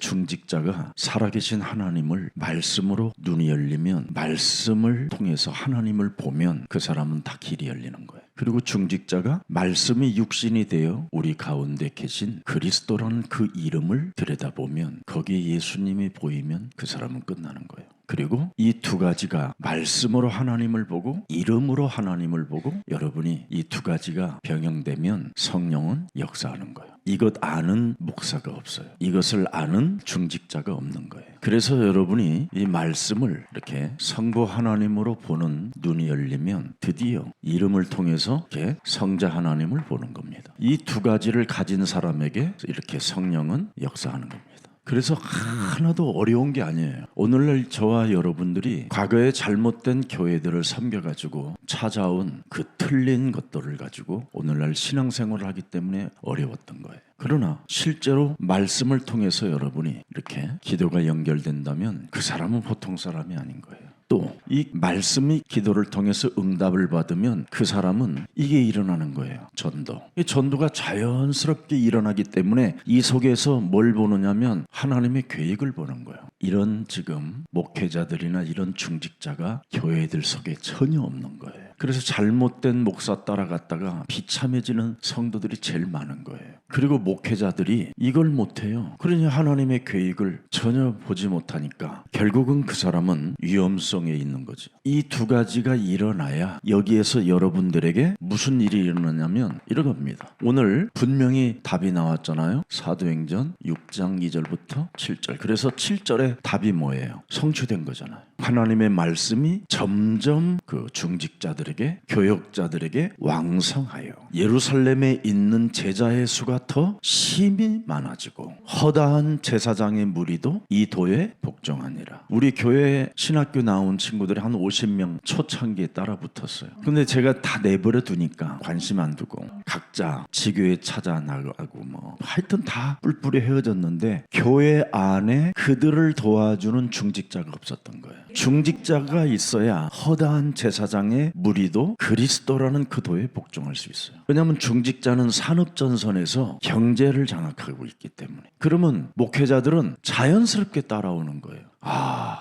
중직자가 살아계신 하나님을 말씀으로 눈이 열리면, 말씀을 통해서 하나님을 보면 그 사람은 다 길이 열리는 거예요. 그리고 중직자가 말씀이 육신이 되어 우리 가운데 계신 그리스도라는 그 이름을 들여다보면, 거기에 예수님이 보이면 그 사람은 끝나는 거예요. 그리고 이 두 가지가, 말씀으로 하나님을 보고 이름으로 하나님을 보고, 여러분이 이 두 가지가 병행되면 성령은 역사하는 거예요. 이것 아는 목사가 없어요. 이것을 아는 중직자가 없는 거예요. 그래서 여러분이 이 말씀을 이렇게 성부 하나님으로 보는 눈이 열리면 드디어 이름을 통해서 이렇게 성자 하나님을 보는 겁니다. 이 두 가지를 가진 사람에게 이렇게 성령은 역사하는 겁니다. 그래서 하나도 어려운 게 아니에요. 오늘날 저와 여러분들이 과거에 잘못된 교회들을 섬겨가지고 찾아온 그 틀린 것들을 가지고 오늘날 신앙생활을 하기 때문에 어려웠던 거예요. 그러나 실제로 말씀을 통해서 여러분이 이렇게 기도가 연결된다면 그 사람은 보통 사람이 아닌 거예요. 또 이 말씀이 기도를 통해서 응답을 받으면 그 사람은 이게 일어나는 거예요. 전도. 이 전도가 자연스럽게 일어나기 때문에 이 속에서 뭘 보느냐면 하나님의 계획을 보는 거예요. 이런 지금 목회자들이나 이런 중직자가 교회들 속에 전혀 없는 거예요. 그래서 잘못된 목사 따라갔다가 비참해지는 성도들이 제일 많은 거예요. 그리고 목회자들이 이걸 못해요. 그러니 하나님의 계획을 전혀 보지 못하니까 결국은 그 사람은 위험성에 있는 거죠. 이 두 가지가 일어나야 여기에서 여러분들에게 무슨 일이 일어나냐면 이런 겁니다. 오늘 분명히 답이 나왔잖아요. 사도행전 6장 2절부터 7절. 그래서 7절에 답이 뭐예요? 성취된 거잖아요. 하나님의 말씀이 점점 그 중직자들에게, 교역자들에게 왕성하여 예루살렘에 있는 제자의 수가 더 심히 많아지고 허다한 제사장의 무리도 이 도에 복종하니라. 우리 교회 신학교 나온 친구들이 한 50명 초창기에 따라 붙었어요. 근데 제가 다 내버려 두니까 관심 안 두고 각자 지교에 찾아 나가고 하여튼 다 뿔뿔이 헤어졌는데 교회 안에 그들을 도와주는 중직자가 없었던 거예요. 중직자가 있어야 허다한 제사장의 무리도 그리스도라는 그 도에 복종할 수 있어요. 왜냐하면 중직자는 산업전선에서 경제를 장악하고 있기 때문에. 그러면 목회자들은 자연스럽게 따라오는 거예요.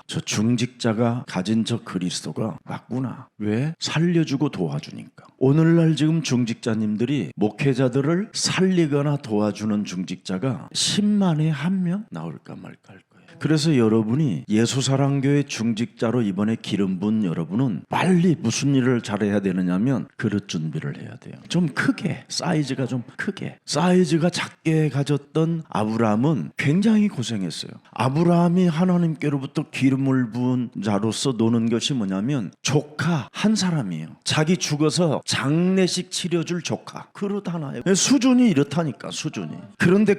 저 중직자가 가진 저 그리스도가 맞구나. 왜? 살려주고 도와주니까. 오늘날 지금 중직자님들이 목회자들을 살리거나 도와주는 중직자가 10만에 1명 나올까 말까 할 거예요. 그래서 여러분이 예수사랑교회 중직자로 이번에 기름 부은 여러분은 빨리 무슨 일을 잘해야 되느냐면 그릇 준비를 해야 돼요. 좀 크게, 사이즈가 좀 크게. 사이즈가 작게 가졌던 아브라함은 굉장히 고생했어요. 아브라함이 하나님께로부터 기름을 부은 자로서 노는 것이 뭐냐면 조카 한 사람이에요. 자기 죽어서 장례식 치러줄 조카. 그릇 하나예요. 수준이 이렇다니까, 수준이. 그런데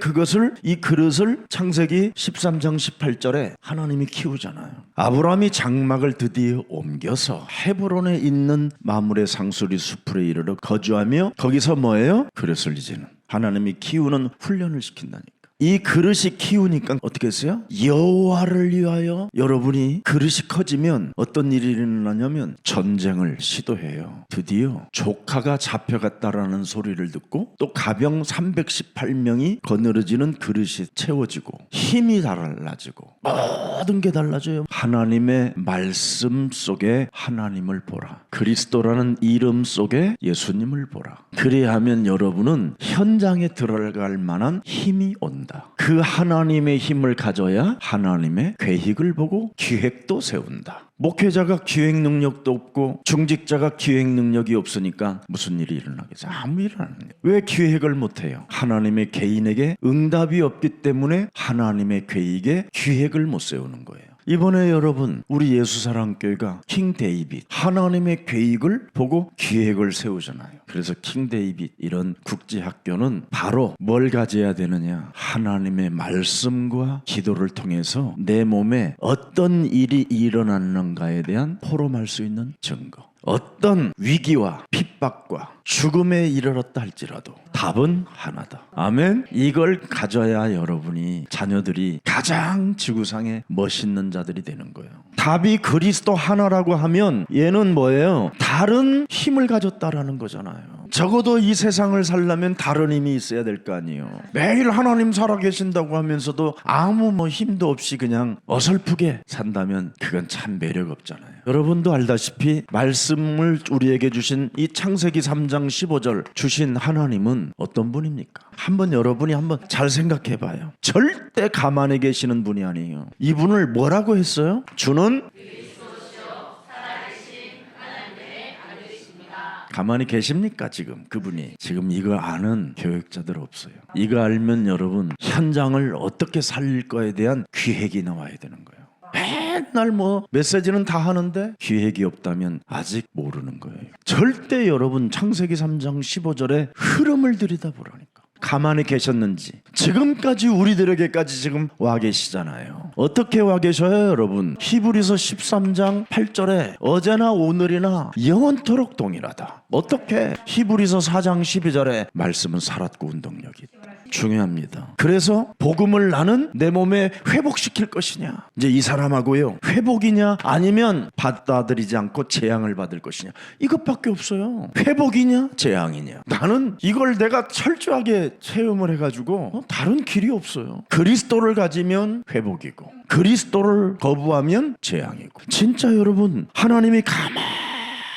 이 그릇을 창세기 13장 18절에 하나님이 키우잖아요. 아브라함이 장막을 드디어 옮겨서 헤브론에 있는 마므레 상수리 숲으로 이르러 거주하며 거기서 뭐예요? 그릇을 이제는 하나님이 키우는 훈련을 시킨다니까. 이 그릇이 키우니까 어떻게 했어요? 여호와를 위하여. 여러분이 그릇이 커지면 어떤 일이 일어나냐면 전쟁을 시도해요. 드디어 조카가 잡혀갔다라는 소리를 듣고 또 가병 318명이 거느려지는 그릇이 채워지고 힘이 달라지고 모든 게 달라져요. 하나님의 말씀 속에 하나님을 보라. 그리스도라는 이름 속에 예수님을 보라. 그래야 하면 여러분은 현장에 들어갈 만한 힘이 온다. 그 하나님의 힘을 가져야 하나님의 계획을 보고 기획도 세운다. 목회자가 기획 능력도 없고 중직자가 기획 능력이 없으니까 무슨 일이 일어나겠어요? 아무 일 안 해요. 왜 기획을 못해요? 하나님의 개인에게 응답이 없기 때문에 하나님의 계획에 기획을 못 세우는 거예요. 이번에 여러분 우리 예수사랑교회가 킹 데이빗 하나님의 계획을 보고 기획을 세우잖아요. 그래서 킹 데이빗 이런 국제학교는 바로 뭘 가져야 되느냐, 하나님의 말씀과 기도를 통해서 내 몸에 어떤 일이 일어났는가에 대한 포럼할 수 있는 증거. 어떤 위기와 핍박과 죽음에 이르렀다 할지라도 답은 하나다. 아멘. 이걸 가져야 여러분이, 자녀들이 가장 지구상에 멋있는 자들이 되는 거예요. 답이 그리스도 하나라고 하면 얘는 뭐예요? 다른 힘을 가졌다라는 거잖아요. 적어도 이 세상을 살려면 다른 힘이 있어야 될 거 아니에요. 매일 하나님 살아계신다고 하면서도 아무 힘도 없이 그냥 어설프게 산다면 그건 참 매력 없잖아요. 여러분도 알다시피 말씀을 우리에게 주신 이 창세기 3장 15절 주신 하나님은 어떤 분입니까? 여러분이 한번 잘 생각해 봐요. 절대 가만히 계시는 분이 아니에요. 이분을 뭐라고 했어요? 주는 가만히 계십니까? 지금 그분이 지금 이거 아는 교육자들 없어요. 이거 알면 여러분 현장을 어떻게 살릴 거에 대한 기획이 나와야 되는 거예요. 맨날 메시지는 다 하는데 기획이 없다면 아직 모르는 거예요. 절대 여러분 창세기 3장 15절의 흐름을 들여다보라니까. 가만히 계셨는지 지금까지 우리들에게까지 지금 와 계시잖아요. 어떻게 와 계셔요 여러분? 히브리서 13장 8절에 어제나 오늘이나 영원토록 동일하다. 어떻게? 히브리서 4장 12절에 말씀은 살았고 운동력이 있다. 중요합니다. 그래서 복음을 나는 내 몸에 회복시킬 것이냐, 이제 이 사람하고요, 회복이냐 아니면 받아들이지 않고 재앙을 받을 것이냐, 이것밖에 없어요. 회복이냐 재앙이냐. 나는 이걸 내가 철저하게 체험을 해가지고 다른 길이 없어요. 그리스도를 가지면 회복이고 그리스도를 거부하면 재앙이고. 진짜 여러분 하나님이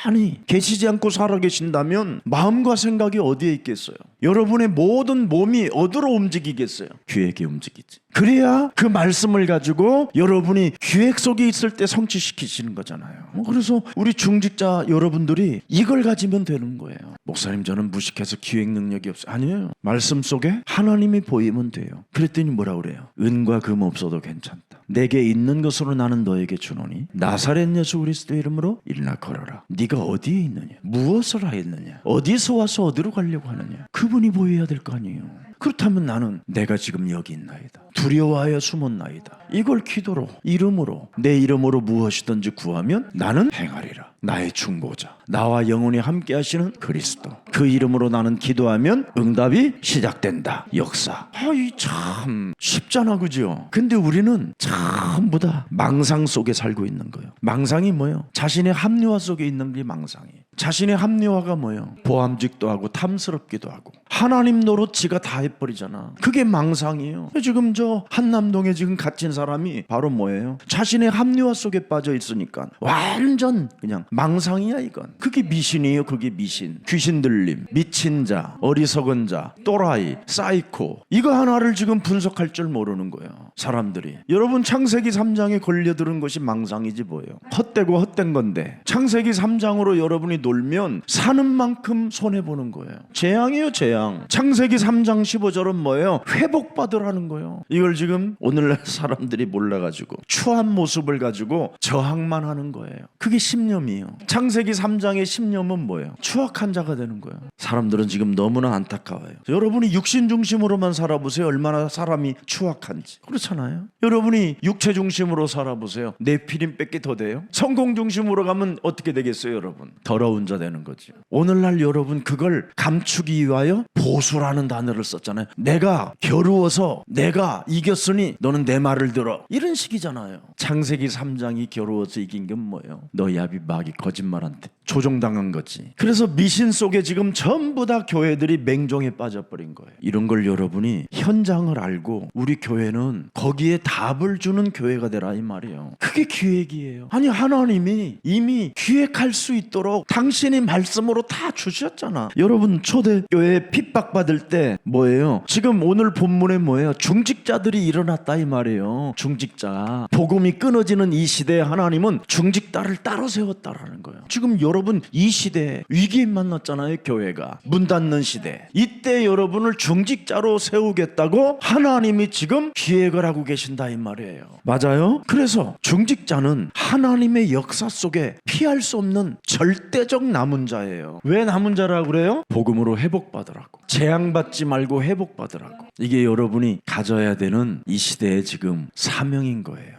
가만히 계시지 않고 살아계신다면 마음과 생각이 어디에 있겠어요? 여러분의 모든 몸이 어디로 움직이겠어요? 기획에 움직이지. 그래야 그 말씀을 가지고 여러분이 기획 속에 있을 때 성취시키시는 거잖아요. 그래서 우리 중직자 여러분들이 이걸 가지면 되는 거예요. 목사님 저는 무식해서 기획 능력이 없어요. 아니에요. 말씀 속에 하나님이 보이면 돼요. 그랬더니 뭐라 그래요? 은과 금 없어도 괜찮다. 내게 있는 것으로 나는 너에게 주노니 나사렛 예수 그리스도의 이름으로 일어나 걸어라. 네가 어디에 있느냐? 무엇을 하였느냐? 어디서 와서 어디로 가려고 하느냐? 그분이 보여야 될 거 아니에요. 그렇다면 나는 내가 지금 여기 있나이다. 두려워하여 숨었나이다. 이걸 기도로 이름으로 내 이름으로 무엇이든지 구하면 나는 행하리라. 나의 중보자, 나와 영원히 함께 하시는 그리스도, 그 이름으로 나는 기도하면 응답이 시작된다. 역사. 이 참 쉽잖아, 그죠? 근데 우리는 전부 다 망상 속에 살고 있는 거예요. 망상이 뭐예요? 자신의 합리화 속에 있는 게 망상이에요. 자신의 합리화가 뭐예요? 보암직도 하고 탐스럽기도 하고 하나님 노릇 지가 다 해버리잖아. 그게 망상이에요. 지금 저 한남동에 지금 갇힌 사람이 바로 뭐예요? 자신의 합리화 속에 빠져 있으니까 완전 그냥 망상이야 이건. 그게 미신이에요. 그게 미신. 귀신 들림, 미친 자, 어리석은 자, 또라이, 사이코, 이거 하나를 지금 분석할 줄 모르는 거예요 사람들이. 여러분 창세기 3장에 걸려들은 것이 망상이지 뭐예요. 헛되고 헛된 건데 창세기 3장으로 여러분이 놀면 사는 만큼 손해보는 거예요. 재앙이에요 재앙. 창세기 3장 15절은 뭐예요? 회복받으라는 거예요. 이걸 지금 오늘날 사람들이 몰라가지고 추한 모습을 가지고 저항만 하는 거예요. 그게 심념이에요. 창세기 3장의 심념은 뭐예요? 추악한 자가 되는 거예요. 사람들은 지금 너무나 안타까워요. 여러분이 육신 중심으로만 살아보세요. 얼마나 사람이 추악한지. 그렇잖아요. 여러분이 육체 중심으로 살아보세요. 네피림밖에 더 돼요? 성공 중심으로 가면 어떻게 되겠어요 여러분? 더러운 자 되는 거죠. 오늘날 여러분 그걸 감추기 위하여 보수라는 단어를 썼잖아요. 내가 겨루어서 내가 이겼으니 너는 내 말을 들어, 이런 식이잖아요. 창세기 3장이 겨루어서 이긴 건 뭐예요? 너희 아비 마귀 거짓말한테 조종당한 거지. 그래서 미신 속에 지금 전부 다 교회들이 맹종에 빠져버린 거예요. 이런 걸 여러분이 현장을 알고 우리 교회는 거기에 답을 주는 교회가 되라 이 말이에요. 그게 기획이에요. 아니 하나님이 이미 기획할 수 있도록 당신이 말씀으로 다 주셨잖아. 여러분 초대교회 핍박받을 때 뭐예요? 지금 오늘 본문에 뭐예요? 중직자들이 일어났다 이 말이에요. 중직자. 복음이 끊어지는 이 시대에 하나님은 중직자를 따로 세웠다라는 거예요. 지금 여러분 이 시대에 위기에 만났잖아요. 교회가 문 닫는 시대. 이때 여러분을 중직자로 세우겠다고 하나님이 지금 기획을 하고 계신다 이 말이에요. 맞아요? 그래서 중직자는 하나님의 역사 속에 피할 수 없는 절대적 남은 자예요. 왜 남은 자라고 그래요? 복음으로 회복받으라고. 재앙받지 말고 회복받으라고. 이게 여러분이 가져야 되는 이 시대의 지금 사명인 거예요.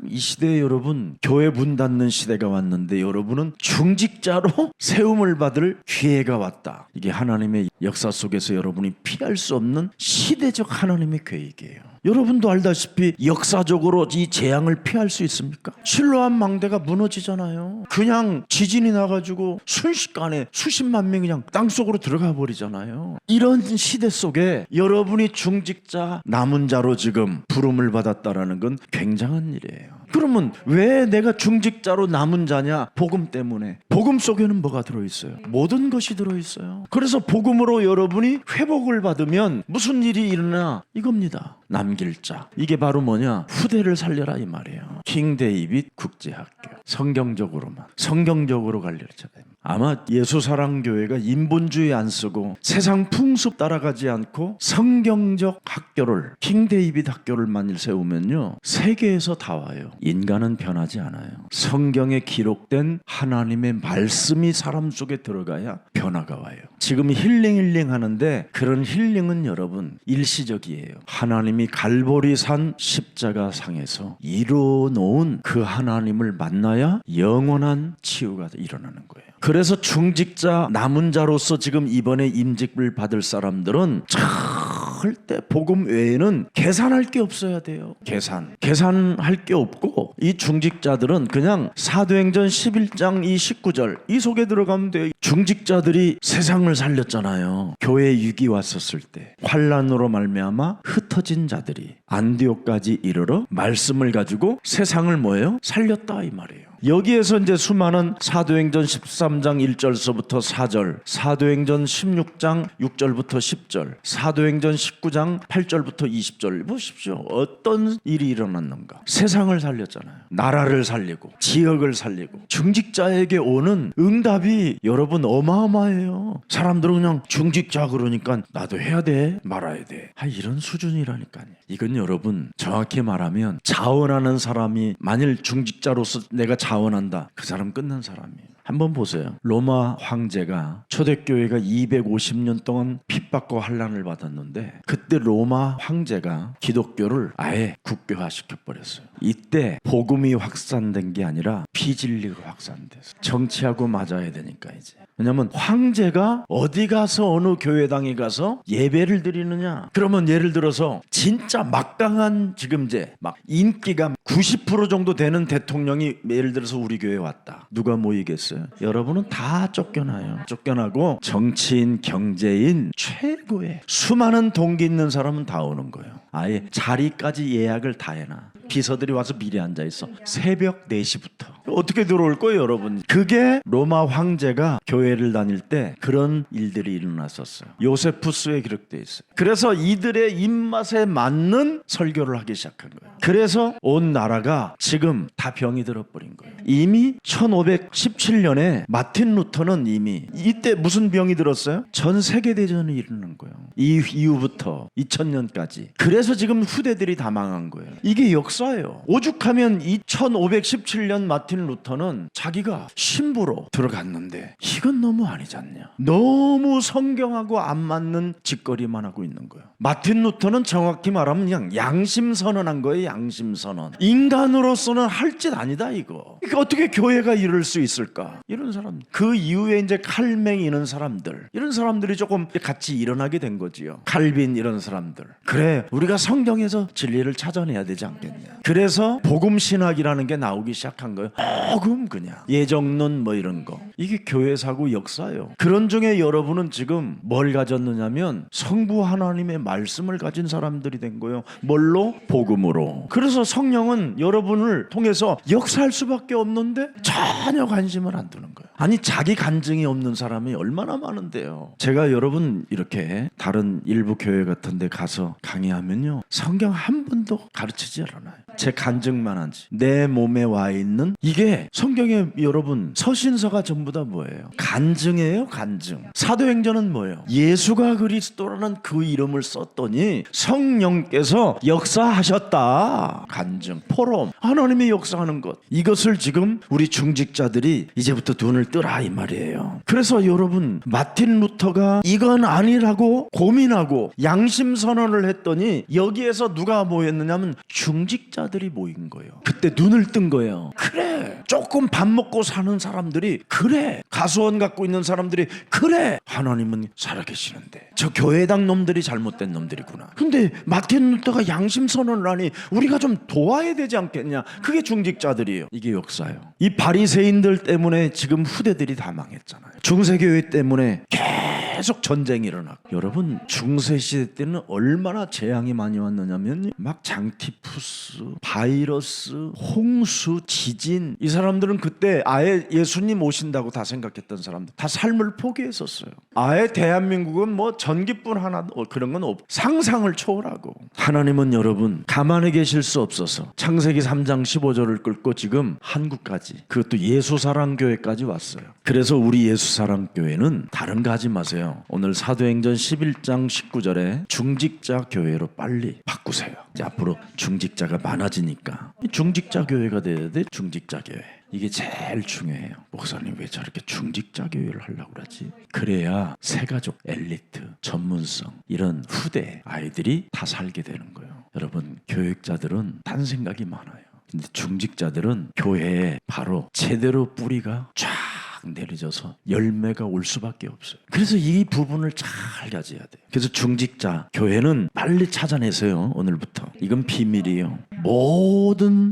이 시대에 여러분 교회 문 닫는 시대가 왔는데 여러분은 중직자로 세움을 받을 기회가 왔다. 이게 하나님의 역사 속에서 여러분이 피할 수 없는 시대적 하나님의 계획이에요. 여러분도 알다시피 역사적으로 이 재앙을 피할 수 있습니까? 실로암 망대가 무너지잖아요. 그냥 지진이 나가지고 순식간에 수십만 명이 그냥 땅속으로 들어가 버리잖아요. 이런 시대 속에 여러분이 중직자 남은 자로 지금 부름을 받았다라는 건 굉장한 일이에요. 그러면 왜 내가 중직자로 남은 자냐? 복음 때문에. 복음 속에는 뭐가 들어있어요? 모든 것이 들어있어요. 그래서 복음으로 여러분이 회복을 받으면 무슨 일이 일어나? 이겁니다. 남길 자. 이게 바로 뭐냐? 후대를 살려라 이 말이에요. 킹 데이빗 국제학교. 성경적으로 가르쳐야 됩니다. 아마 예수사랑교회가 인본주의 안 쓰고 세상 풍습 따라가지 않고 성경적 학교를, 킹 데이빗 학교를 만일 세우면요, 세계에서 다 와요. 인간은 변하지 않아요. 성경에 기록된 하나님의 말씀이 사람 속에 들어가야 변화가 와요. 지금 힐링 하는데 그런 힐링은 여러분 일시적이에요. 하나님이 갈보리산 십자가상에서 이루어놓은 그 하나님을 만나야 영원한 치유가 일어나는 거예요. 그래서 중직자 남은 자로서 지금 이번에 임직을 받을 사람들은 절대 복음 외에는 계산할 게 없어야 돼요. 계산할 게 없고, 이 중직자들은 그냥 사도행전 11장 이 19절 이 속에 들어가면 돼요. 중직자들이 세상을 살렸잖아요. 교회 위기 왔었을 때 환난으로 말미암아 흩어진 자들이 안디옥까지 이르러 말씀을 가지고 세상을 뭐예요? 살렸다 이 말이에요. 여기에서 이제 수많은 사도행전 13장 1절서부터 4절, 사도행전 16장 6절부터 10절, 사도행전 19장 8절부터 20절 보십시오. 어떤 일이 일어났는가? 세상을 살렸잖아요. 나라를 살리고 지역을 살리고. 중직자에게 오는 응답이 여러분 어마어마해요. 사람들은 그냥 중직자 그러니까 나도 해야 돼 말아야 돼, 이런 수준이라니까요. 이건 여러분 정확히 말하면 자원하는 사람이 만일 중직자로서 내가 자원한다, 그 사람 끝난 사람이에요. 한번 보세요. 로마 황제가 초대교회가 250년 동안 핍박과 환난을 받았는데 그때 로마 황제가 기독교를 아예 국교화시켜버렸어요. 이때 복음이 확산된 게 아니라 비진리가 확산됐어요. 정치하고 맞아야 되니까 이제. 왜냐면 황제가 어디 가서 어느 교회당에 가서 예배를 드리느냐, 그러면 예를 들어서 진짜 막강한 지금 이제 막 인기가 90% 정도 되는 대통령이 예를 들어서 우리 교회에 왔다. 누가 모이겠어요? 여러분은 다 쫓겨나고 정치인, 경제인, 최고의 수많은 동기 있는 사람은 다 오는 거예요. 아예 자리까지 예약을 다 해놔. 비서들이 와서 미리 앉아있어. 새벽 4시부터. 어떻게 들어올 거예요 여러분? 그게 로마 황제가 교회를 다닐 때 그런 일들이 일어났었어요. 요세푸스에 기록되어 있어요. 그래서 이들의 입맛에 맞는 설교를 하기 시작한 거예요. 그래서 온 나라가 지금 다 병이 들어버린 거예요. 이미 1517년에 마틴 루터는 이미 이때 무슨 병이 들었어요? 전 세계대전이 일어난 거예요. 이 이후부터 2000년까지. 그래서 지금 후대들이 다 망한 거예요. 이게 역사예요. 오죽하면 1517년 마틴 루터는 자기가 신부로 들어갔는데 이건 너무 아니지 않냐. 너무 성경하고 안 맞는 짓거리만 하고 있는 거예요. 마틴 루터는 정확히 말하면 그냥 양심선언한 거예요. 양심선언. 인간으로서는 할 짓 아니다 이거. 이게 어떻게 교회가 이럴 수 있을까? 이런 사람. 그 이후에 이제 칼맹 이런 사람들, 이런 사람들이 조금 같이 일어나게 된 거지요. 칼빈 이런 사람들. 그래, 우리가 성경에서 진리를 찾아내야 되지 않겠냐. 그래서 복음 신학이라는 게 나오기 시작한 거예요. 복음 그냥 예정론 뭐 이런 거. 이게 교회사고 역사예요. 그런 중에 여러분은 지금 뭘 가졌느냐면 성부 하나님의 말씀을 가진 사람들이 된 거예요. 뭘로? 복음으로. 그래서 성령은 여러분을 통해서 역사할 수밖에 없는데 전혀 관심을 안 두는 거예요. 아니 자기 간증이 없는 사람이 얼마나 많은데요. 제가 여러분 이렇게 다른 일부 교회 같은 데 가서 강의하면요, 성경 한 번도 가르치지 않아요. 제 간증만 하지. 내 몸에 와 있는 이게 성경에 여러분 서신서가 전부 다 뭐예요? 간증이에요. 간증. 사도행전은 뭐예요? 예수가 그리스도라는 그 이름을 썼더니 성령께서 역사하셨다. 간증. 포럼. 하나님이 역사하는 것. 이것을 지금 우리 중직자들이 이제부터 눈을 눈을 뜨라 이 말이에요. 그래서 여러분 마틴 루터가 이건 아니라고 고민하고 양심 선언을 했더니 여기에서 누가 모였느냐면 중직자들이 모인 거예요. 그때 눈을 뜬 거예요. 그래, 조금 밥 먹고 사는 사람들이, 그래, 가수원 갖고 있는 사람들이, 그래, 하나님은 살아계시는데 저 교회당 놈들이 잘못된 놈들이구나. 근데 마틴 루터가 양심 선언을 하니 우리가 좀 도와야 되지 않겠냐. 그게 중직자들이에요. 이게 역사예요. 이 바리새인들 때문에 지금 후대들이 다 망했잖아요. 중세교회 때문에 계속 전쟁이 일어나고. 여러분 중세시대 때는 얼마나 재앙이 많이 왔느냐면 막 장티푸스, 바이러스, 홍수, 지진. 이 사람들은 그때 아예 예수님 오신다고 다 생각했던 사람들 다 삶을 포기했었어요. 아예 대한민국은 뭐 전기불 하나 그런 건 상상을 초월하고. 하나님은 여러분 가만히 계실 수 없어서 창세기 3장 15절을 끌고 지금 한국까지, 그것도 예수사랑교회까지 왔어요. 그래서 우리 예수사랑교회는 다른 거 하지 마세요. 오늘 사도행전 11장 19절에 중직자 교회로 빨리 바꾸세요. 이제 앞으로 중직자가 많아지니까 중직자 교회가 돼야 돼. 중직자 교회. 이게 제일 중요해요. 목사님 왜 저렇게 중직자 교회를 하려고 그러지? 그래야 새가족, 엘리트, 전문성, 이런 후대 아이들이 다 살게 되는 거예요. 여러분 교육자들은 딴 생각이 많아요. 근데 중직자들은 교회에 바로 제대로 뿌리가 쫙 내려져서 열매가 올 수밖에 없어요. 그래서 이 부분을 잘 가져야 돼요. 그래서 중직자 교회는 빨리 찾아내세요. 오늘부터. 이건 비밀이에요. 모든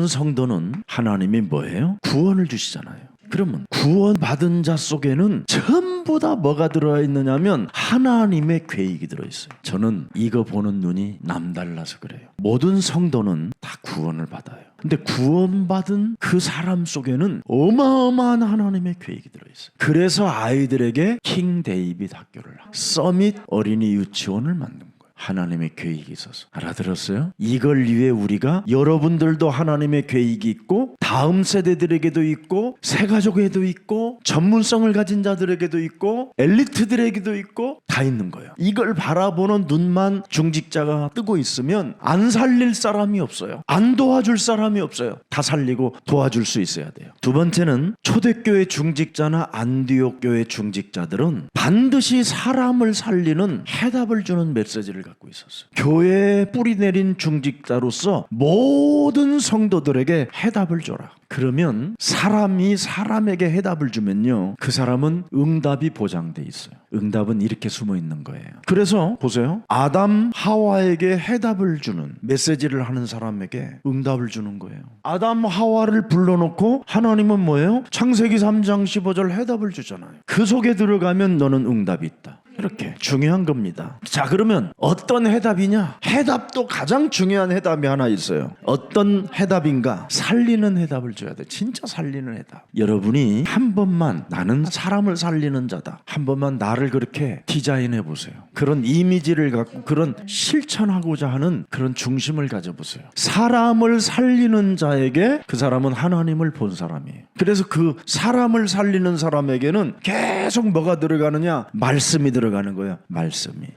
성도는 하나님이 뭐예요? 구원을 주시잖아요. 그러면 구원받은 자 속에는 전부 다 뭐가 들어와 있느냐면 하나님의 계획이 들어있어요. 저는 이거 보는 눈이 남달라서 그래요. 모든 성도는 다 구원을 받아요. 근데 구원받은 그 사람 속에는 어마어마한 하나님의 계획이 들어있어요. 그래서 아이들에게 킹 데이빗 학교를, 서밋 어린이 유치원을 만든 거예요. 하나님의 계획이 있어서. 알아들었어요? 이걸 위해 우리가, 여러분들도 하나님의 계획이 있고 다음 세대들에게도 있고 새가족에도 있고 전문성을 가진 자들에게도 있고 엘리트들에게도 있고 다 있는 거예요. 이걸 바라보는 눈만 중직자가 뜨고 있으면 안 살릴 사람이 없어요. 안 도와줄 사람이 없어요. 다 살리고 도와줄 수 있어야 돼요. 두 번째는 초대교회 중직자나 안디옥 교회 중직자들은 반드시 사람을 살리는 해답을 주는 메시지를 갖고 있었어요. 교회에 뿌리 내린 중직자로서 모든 성도들에게 해답을 줘라. 그러면 사람이 사람에게 해답을 주면요, 그 사람은 응답이 보장돼 있어요. 응답은 이렇게 숨어 있는 거예요. 그래서 보세요. 아담 하와에게 해답을 주는 메시지를 하는 사람에게 응답을 주는 거예요. 아담 하와를 불러놓고 하나님은 뭐예요? 창세기 3장 15절 해답을 주잖아요. 그 속에 들어가면 너는 응답이 있다. 이렇게 중요한 겁니다. 자, 그러면 어떤 해답이냐? 해답도 가장 중요한 해답이 하나 있어요. 어떤 해답인가? 살리는 해답을 줘야 돼. 진짜 살리는 해답. 여러분이 한 번만 나는 사람을 살리는 자다, 한 번만 나를 그렇게 디자인해 보세요. 그런 이미지를 갖고 그런 실천하고자 하는 그런 중심을 가져보세요. 사람을 살리는 자에게 그 사람은 하나님을 본 사람이에요. 그래서 그 사람을 사람에게는 계속 뭐가 들어가느냐? 말씀이 들어가는 거예요.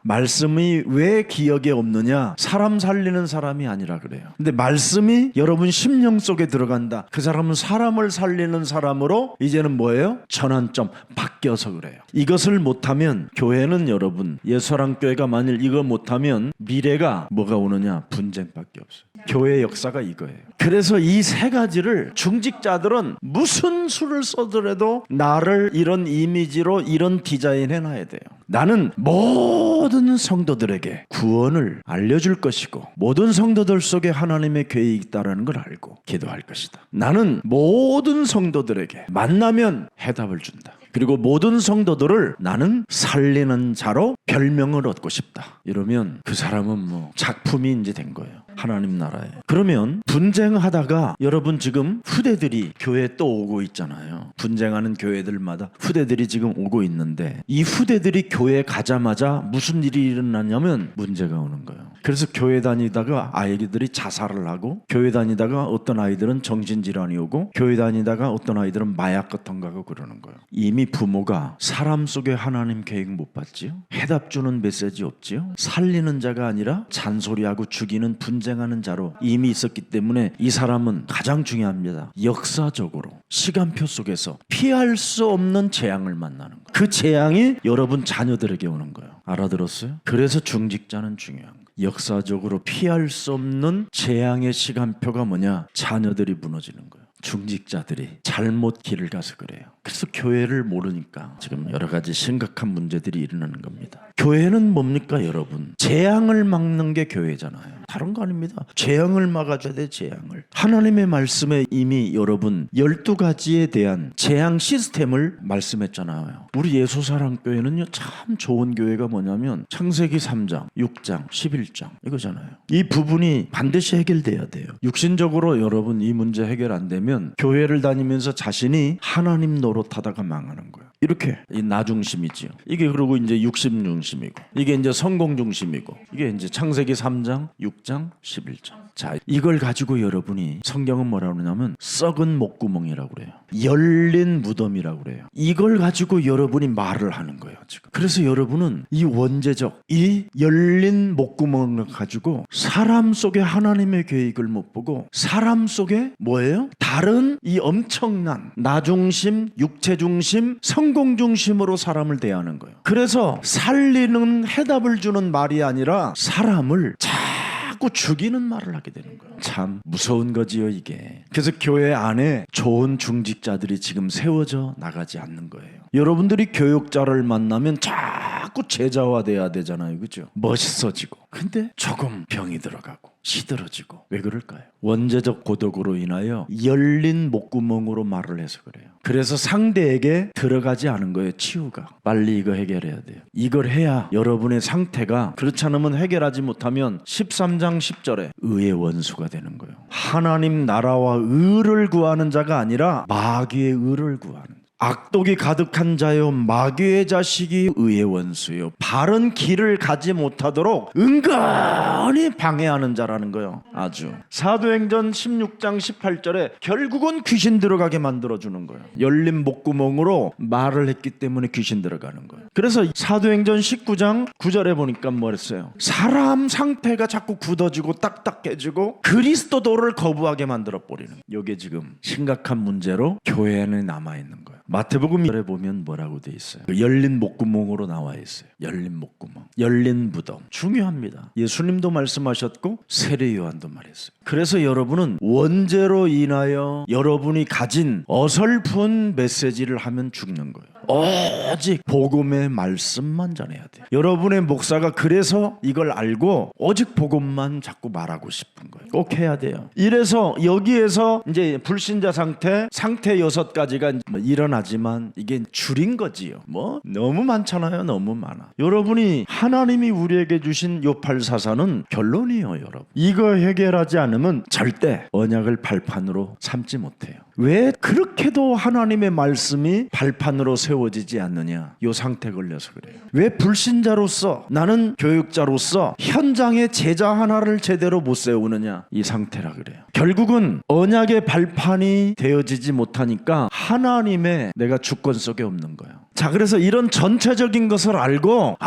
말씀이 왜 기억에 없느냐? 사람 살리는 사람이 아니라 그래요. 근데 말씀이 여러분 심령 속에 들어간다. 그 사람은 사람을 살리는 사람으로 이제는 뭐예요? 전환점 바뀌어서 그래요. 이것을 못하면 교회는, 여러분 예수사랑교회가 만일 이거 못하면 미래가 뭐가 오느냐? 분쟁밖에 없어요. 교회의 역사가 이거예요. 그래서 이 세 가지를 중직자들은 무슨 수를 써더라도 나를 이런 이미지로 이런 디자인 해놔야 돼요. 나는 모든 성도들에게 구원을 알려줄 것이고 모든 성도들 속에 하나님의 계획이 있다는 걸 알고 기도할 것이다. 나는 모든 성도들에게 만나면 해답을 준다. 그리고 모든 성도들을 나는 살리는 자로 별명을 얻고 싶다. 이러면 그 사람은 뭐 작품이 이제 된 거예요. 하나님 나라에. 그러면 분쟁하다가 여러분 지금 후대들이 교회에 또 오고 있잖아요. 분쟁하는 교회들마다 후대들이 지금 오고 있는데 이 후대들이 교회에 가자마자 무슨 일이 일어나냐면 문제가 오는 거예요. 그래서 교회 다니다가 아이들이 자살을 하고, 교회 다니다가 어떤 아이들은 정신질환이 오고, 교회 다니다가 어떤 아이들은 마약 같은 거 하고 그러는 거예요. 이미 부모가 사람 속에 하나님 계획 못 봤지요? 해답 주는 메시지 없지요? 살리는 자가 아니라 잔소리하고 죽이는 분쟁 전쟁하는 자로 이미 있었기 때문에 이 사람은 가장 중요합니다. 역사적으로 시간표 속에서 피할 수 없는 재앙을 만나는 거예요. 그 재앙이 여러분 자녀들에게 오는 거예요. 알아들었어요? 그래서 중직자는 중요한 거예요. 역사적으로 피할 수 없는 재앙의 시간표가 뭐냐? 자녀들이 무너지는 거예요. 중직자들이 잘못 길을 가서 그래요. 그래서 교회를 모르니까 지금 여러 가지 심각한 문제들이 일어나는 겁니다. 교회는 뭡니까 여러분? 재앙을 막는 게 교회잖아요. 다른 거 아닙니다. 재앙을 막아줘야 돼. 재앙을. 하나님의 말씀에 이미 여러분 12가지에 대한 재앙 시스템을 말씀했잖아요. 우리 예수사랑교회는요 참 좋은 교회가 뭐냐면 창세기 3장, 6장, 11장 이거잖아요. 이 부분이 반드시 해결돼야 돼요. 육신적으로 여러분 이 문제 해결 안 되면 교회를 다니면서 자신이 하나님 노릇하다가 망하는 거예요. 이렇게 이 나 중심이지요. 이게 그리고 이제 육신 중심이고 이게 이제 성공 중심이고 이게 이제 창세기 3장, 6장, 11장. 자, 이걸 가지고 여러분이 성경은 뭐라고 그러냐면 썩은 목구멍이라고 그래요. 열린 무덤이라고 그래요. 이걸 가지고 여러분이 말을 하는 거예요, 지금. 그래서 여러분은 이 원죄적 이 열린 목구멍을 가지고 사람 속에 하나님의 계획을 못 보고 사람 속에 뭐예요? 다른 이 엄청난 나 중심, 육체 중심, 성공 중심으로 사람을 대하는 거예요. 그래서 살리는 해답을 주는 말이 아니라 사람을 자꾸 죽이는 말을 하게 되는 거예요. 참 무서운 거지요 이게. 그래서 교회 안에 좋은 중직자들이 지금 세워져 나가지 않는 거예요. 여러분들이 교육자를 만나면 자꾸 제자화돼야 되잖아요. 그죠? 멋있어지고. 근데 조금 병이 들어가고 시들어지고. 왜 그럴까요? 원죄적 고독으로 인하여 열린 목구멍으로 말을 해서 그래요. 그래서 상대에게 들어가지 않은 거예요. 치유가. 빨리 이거 해결해야 돼요. 이걸 해야 여러분의 상태가, 그렇지 않으면 해결하지 못하면 13장 10절에 의의 원수가 되는 거예요. 하나님 나라와 의를 구하는 자가 아니라 마귀의 의를 구하는, 악독이 가득한 자요 마귀의 자식이 의의 원수요, 바른 길을 가지 못하도록 은근히 방해하는 자라는 거예요. 아주 사도행전 16장 18절에 결국은 귀신 들어가게 만들어주는 거예요. 열린 목구멍으로 말을 했기 때문에 귀신 들어가는 거예요. 그래서 사도행전 19장 9절에 보니까 뭐랬어요? 사람 상태가 자꾸 굳어지고 딱딱해지고 그리스도도를 거부하게 만들어버리는, 이게 지금 심각한 문제로 교회에 남아있는 거예요. 마태복음 1에 보면 뭐라고 돼 있어요? 열린 목구멍으로 나와 있어요. 열린 목구멍, 열린 무덤. 중요합니다. 예수님도 말씀하셨고 세례 요한도 말했어요. 그래서 여러분은 원죄로 인하여 여러분이 가진 어설픈 메시지를 하면 죽는 거예요. 오직 복음의 말씀만 전해야 돼요. 여러분의 목사가 그래서 이걸 알고 오직 복음만 자꾸 말하고 싶은 거예요. 꼭 해야 돼요. 이래서 여기에서 이제 불신자 상태 6가지가 일어나지만 이게 줄인 거지요. 뭐 너무 많잖아요. 너무 많아. 여러분이 하나님이 우리에게 주신 요 844는 결론이에요. 여러분, 이거 해결하지 않으면 절대 언약을 발판으로 삼지 못해요. 왜 그렇게도 하나님의 말씀이 발판으로 세워지지 않느냐? 요 상태 걸려서 그래요. 왜 불신자로서, 나는 교육자로서 현장에 제자 하나를 제대로 못 세우느냐? 이 상태라 그래요. 결국은 언약의 발판이 되어지지 못하니까 하나님의 내가 주권 속에 없는 거예요. 자, 그래서 이런 전체적인 것을 알고,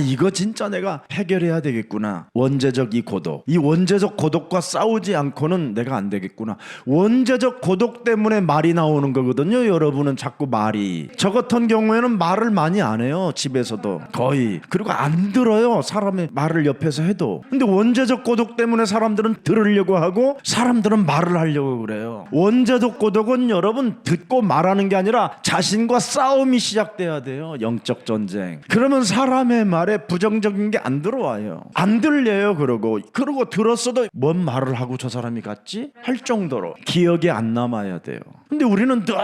이거 진짜 내가 해결해야 되겠구나. 원죄적 이 고독, 이 원죄적 고독과 싸우지 않고는 내가 안 되겠구나. 원죄적 고독 때문에 말이 나오는 거거든요. 여러분은 자꾸 말이, 저 같은 경우에는 말을 많이 안 해요. 집에서도 거의. 그리고 안 들어요. 사람의 말을 옆에서 해도. 근데 원죄적 고독 때문에 사람들은 들으려고 하고 사람들은 말을 하려고 그래요. 원죄적 고독은 여러분 듣고 말하는 게 아니라 자신과 싸움이 시작돼야 돼요. 영적 전쟁. 그러면 사람의 말에 부정적인 게 안 들어와요. 안 들려요. 그러고 들었어도 뭔 말을 하고 저 사람이 갔지? 할 정도로 기억에 안 남아야 돼요. 근데 우리는 늘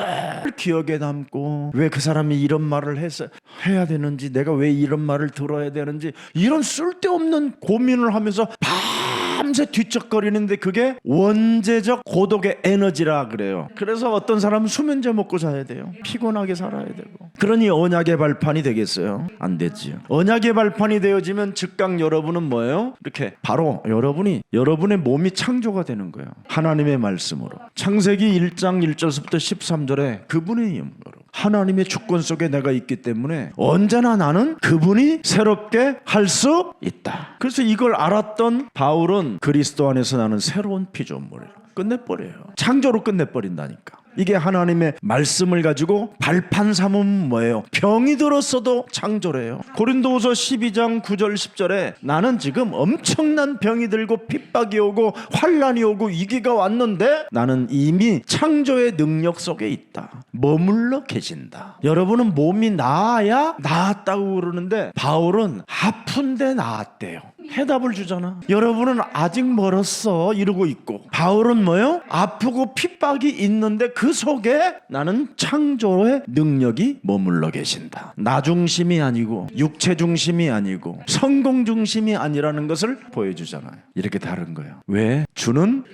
기억에 남고, 왜 그 사람이 이런 말을 해야 되는지, 내가 왜 이런 말을 들어야 되는지, 이런 쓸데없는 고민을 하면서 밤새 뒤척거리는데 그게 원죄적 고독의 에너지라 그래요. 그래서 어떤 사람은 수면제 먹고 자야 돼요. 피곤하게 살아야 되고. 그러니 언약의 발판이 되겠어요? 안 되지요. 언약의 발판이 되어지면 즉각 여러분은 뭐예요? 이렇게 바로 여러분의 몸이 창조가 되는 거예요. 하나님의 말씀으로. 창세기 1장 1절부터 13절에 그분의 영으로 하나님의 주권 속에 내가 있기 때문에 언제나 나는 그분이 새롭게 할 수 있다. 그래서 이걸 알았던 바울은 그리스도 안에서 나는 새로운 피조물을 끝내버려요. 창조로 끝내버린다니까. 이게 하나님의 말씀을 가지고 발판 삼으면 뭐예요? 병이 들었어도 창조래요. 고린도후서 12장 9절 10절에 나는 지금 엄청난 병이 들고 핍박이 오고 환란이 오고 위기가 왔는데 나는 이미 창조의 능력 속에 있다. 머물러 계신다. 여러분은 몸이 나아야 나았다고 그러는데 바울은 아픈데 나았대요. 해답을 주잖아. 여러분은 아직 멀었어 이러고 있고, 바울은 뭐요? 아프고 핍박이 있는데 그 속에 나는 창조의 능력이 머물러 계신다. 나 중심이 아니고 육체 중심이 아니고 성공 중심이 아니라는 것을 보여주잖아요. 이렇게 다른 거예요. 왜? 주는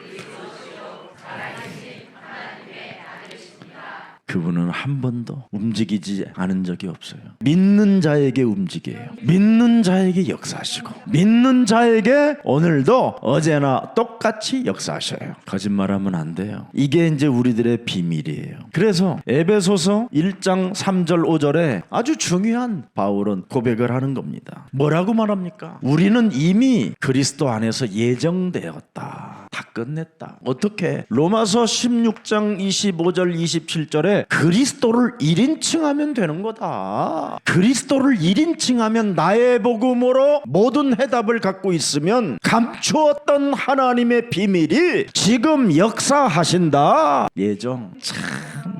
그분은 한 번도 움직이지 않은 적이 없어요. 믿는 자에게 움직여요. 믿는 자에게 역사하시고 믿는 자에게 오늘도 어제나 똑같이 역사하셔요. 거짓말하면 안 돼요. 이게 이제 우리들의 비밀이에요. 그래서 에베소서 1장 3절 5절에 아주 중요한 바울은 고백을 하는 겁니다. 뭐라고 말합니까? 우리는 이미 그리스도 안에서 예정되었다. 다 끝냈다. 어떻게? 로마서 16장 25절 27절에 그리스도를 1인칭하면 되는 거다. 그리스도를 1인칭하면 나의 복음으로 모든 해답을 갖고 있으면 감추었던 하나님의 비밀이 지금 역사하신다. 예정 참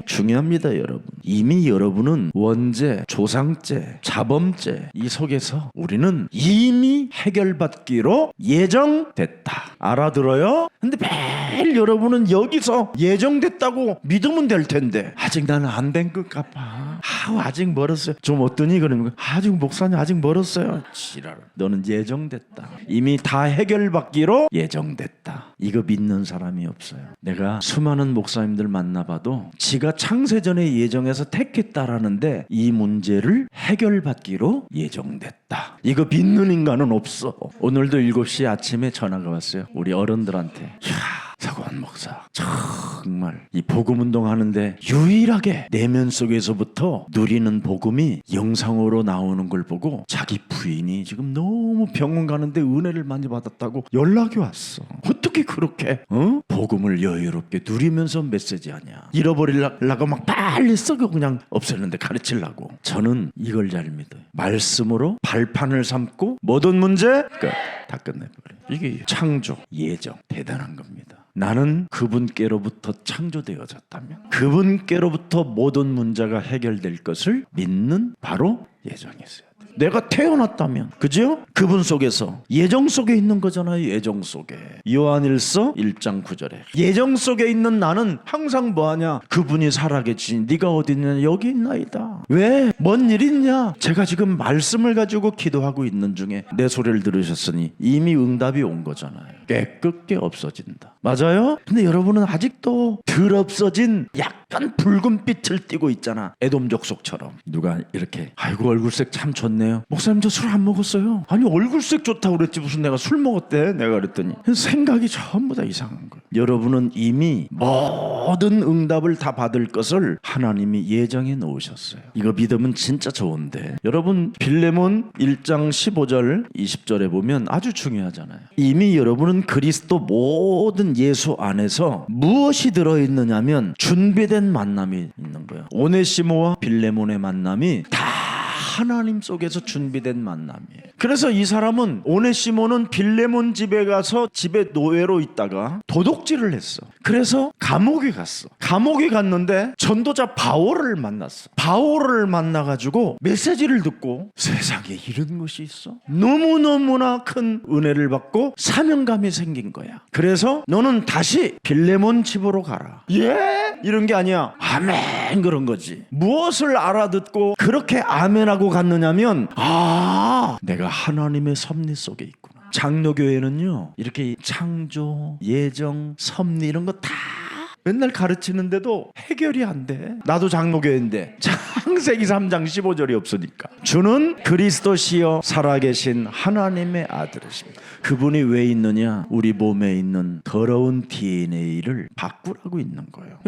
중요합니다, 여러분. 이미 여러분은 원죄, 조상죄, 자범죄 이 속에서 우리는 이미 해결받기로 예정됐다. 알아들어요? 근데 매일 여러분은 여기서 예정됐다고 믿으면 될 텐데 아직 나는 안 된 것 같아. 아직 멀었어요. 좀 어떠니? 그러면 아직 목사님 아직 멀었어요. 지랄. 너는 예정됐다. 이미 다 해결받기로 예정됐다. 이거 믿는 사람이 없어요. 내가 수많은 목사님들 만나봐도 지가 창세전에 예정해서 택했다라는데 이 문제를 해결받기로 예정됐다. 이거 믿는 인간은 없어. 오늘도 7시 아침에 전화가 왔어요. 우리 어른들한테. 서건 목사 정말 이 복음 운동하는데 유일하게 내면 속에서부터 누리는 복음이 영상으로 나오는 걸 보고 자기 부인이 지금 너무 병원 가는데 은혜를 많이 받았다고 연락이 왔어. 어떻게 그렇게 복음을 여유롭게 누리면서 메시지하냐. 잃어버리려고 막 빨리 썩어 그냥 없애는데 가르치려고. 저는 이걸 잘 믿어요. 말씀으로 발판을 삼고 모든 문제 끝. 다 끝내버려요. 이게 창조, 예정 대단한 겁니다. 나는 그분께로부터 창조되어졌다면 그분께로부터 모든 문제가 해결될 것을 믿는 바로 예정이 있어요. 내가 태어났다면, 그죠? 그분 속에서 예정 속에 있는 거잖아요. 예정 속에. 요한일서 1장 9절에 예정 속에 있는 나는 항상 뭐하냐? 그분이 살아계시니 네가 어디 있느냐? 여기 있나이다. 왜? 뭔 일 있냐? 제가 지금 말씀을 가지고 기도하고 있는 중에 내 소리를 들으셨으니 이미 응답이 온 거잖아요. 깨끗게 없어진다. 맞아요? 근데 여러분은 아직도 덜 없어진 약간 붉은 빛을 띠고 있잖아. 에돔 족속처럼. 누가 이렇게 아이고 얼굴색 참 좋네요. 목사님 저 술 안 먹었어요. 아니 얼굴색 좋다고 그랬지 무슨 내가 술 먹었대. 내가 그랬더니 생각이 전부 다 이상한 거예요. 여러분은 이미 모든 응답을 다 받을 것을 하나님이 예정해 놓으셨어요. 이거 믿으면 진짜 좋은데 여러분 빌레몬 1장 15절 20절에 보면 아주 중요하잖아요. 이미 여러분은 그리스도 모든 예수 안에서 무엇이 들어있느냐면 준비된 만남이 있는 거예요. 오네시모와 빌레몬의 만남이 다 하나님 속에서 준비된 만남이에요. 그래서 이 사람은 오네시모는 빌레몬 집에 가서 집에 노예로 있다가 도둑질을 했어. 그래서 감옥에 갔어. 감옥에 갔는데 전도자 바울을 만났어. 바울을 만나가지고 메시지를 듣고 세상에 이런 것이 있어? 너무너무나 큰 은혜를 받고 사명감이 생긴 거야. 그래서 너는 다시 빌레몬 집으로 가라. 예? 이런 게 아니야. 아멘 그런 거지. 무엇을 알아듣고 그렇게 아멘하고 갔느냐면 내가 하나님의 섭리 속에 있구나. 장로교회는요 이렇게 창조, 예정, 섭리 이런 거 다 맨날 가르치는데도 해결이 안 돼. 나도 장로교회인데 창세기 3장 15절이 없으니까. 주는 그리스도시여 살아계신 하나님의 아들이십니다. 그분이 왜 있느냐? 우리 몸에 있는 더러운 DNA를 바꾸라고 있는 거예요.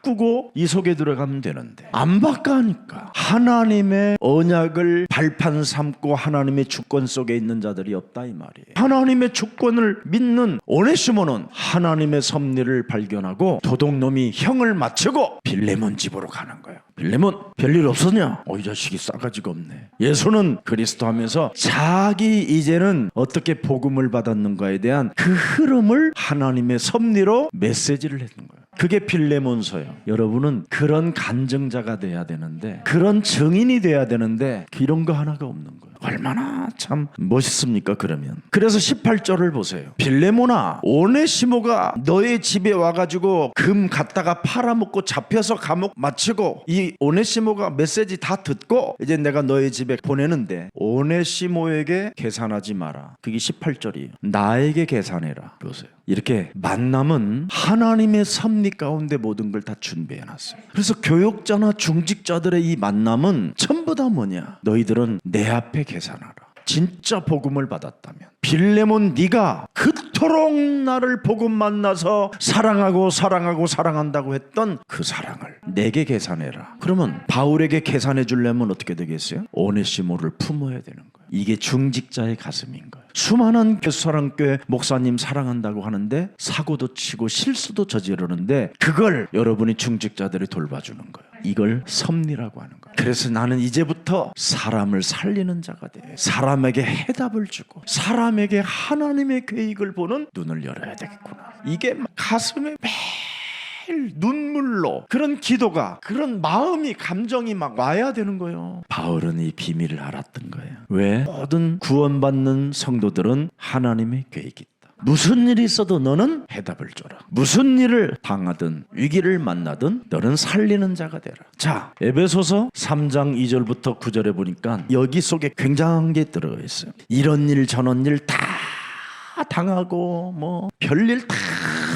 바꾸고 이 속에 들어가면 되는데 안 바꿔하니까 하나님의 언약을 발판 삼고 하나님의 주권 속에 있는 자들이 없다 이 말이에요. 하나님의 주권을 믿는 오네시모는 하나님의 섭리를 발견하고 도둑놈이 형을 맞추고 빌레몬 집으로 가는 거예요. 빌레몬 별일 없었냐? 이 자식이 싸가지가 없네. 예수는 그리스도 하면서 자기 이제는 어떻게 복음을 받았는가에 대한 그 흐름을 하나님의 섭리로 메시지를 했는 거예요. 그게 빌레몬서예요. 여러분은 그런 간증자가 돼야 되는데, 그런 증인이 돼야 되는데 이런 거 하나가 없는 거예요. 얼마나 참 멋있습니까? 그러면 그래서 18절을 보세요. 빌레몬아, 오네시모가 너의 집에 와가지고 금 갖다가 팔아먹고 잡혀서 감옥 마치고 이 오네시모가 메시지 다 듣고 이제 내가 너의 집에 보내는데 오네시모에게 계산하지 마라. 그게 18절이에요. 나에게 계산해라. 보세요. 이렇게 만남은 하나님의 섭리 가운데 모든 걸 다 준비해놨어요. 그래서 교역자나 중직자들의 이 만남은 전부 다 뭐냐? 너희들은 내 앞에 계산하라. 진짜 복음을 받았다면 빌레몬 네가 그토록 나를 복음 만나서 사랑하고 사랑한다고 했던 그 사랑을 내게 계산해라. 그러면 바울에게 계산해 주려면 어떻게 되겠어요? 오네시모를 품어야 되는 거예요. 이게 중직자의 가슴인 거예요. 수많은 사랑교회 목사님 사랑한다고 하는데 사고도 치고 실수도 저지르는데 그걸 여러분이 중직자들이 돌봐주는 거예요. 이걸 섭리라고 하는 거예요. 그래서 나는 이제부터 사람을 살리는 자가 돼. 사람에게 해답을 주고 사람에게 하나님의 계획을 보는 눈을 열어야 되겠구나. 이게 가슴에 매일 눈물로 그런 기도가, 그런 마음이, 감정이 막 와야 되는 거예요. 바울은 이 비밀을 알았던 거예요. 왜? 모든 구원받는 성도들은 하나님의 계획이 있다. 무슨 일이 있어도 너는 해답을 줘라. 무슨 일을 당하든 위기를 만나든 너는 살리는 자가 되라. 자, 에베소서 3장 2절부터 9절에 보니까 여기 속에 굉장한 게 들어가 있어요. 이런 일 저런 일 다 당하고 뭐 별일 다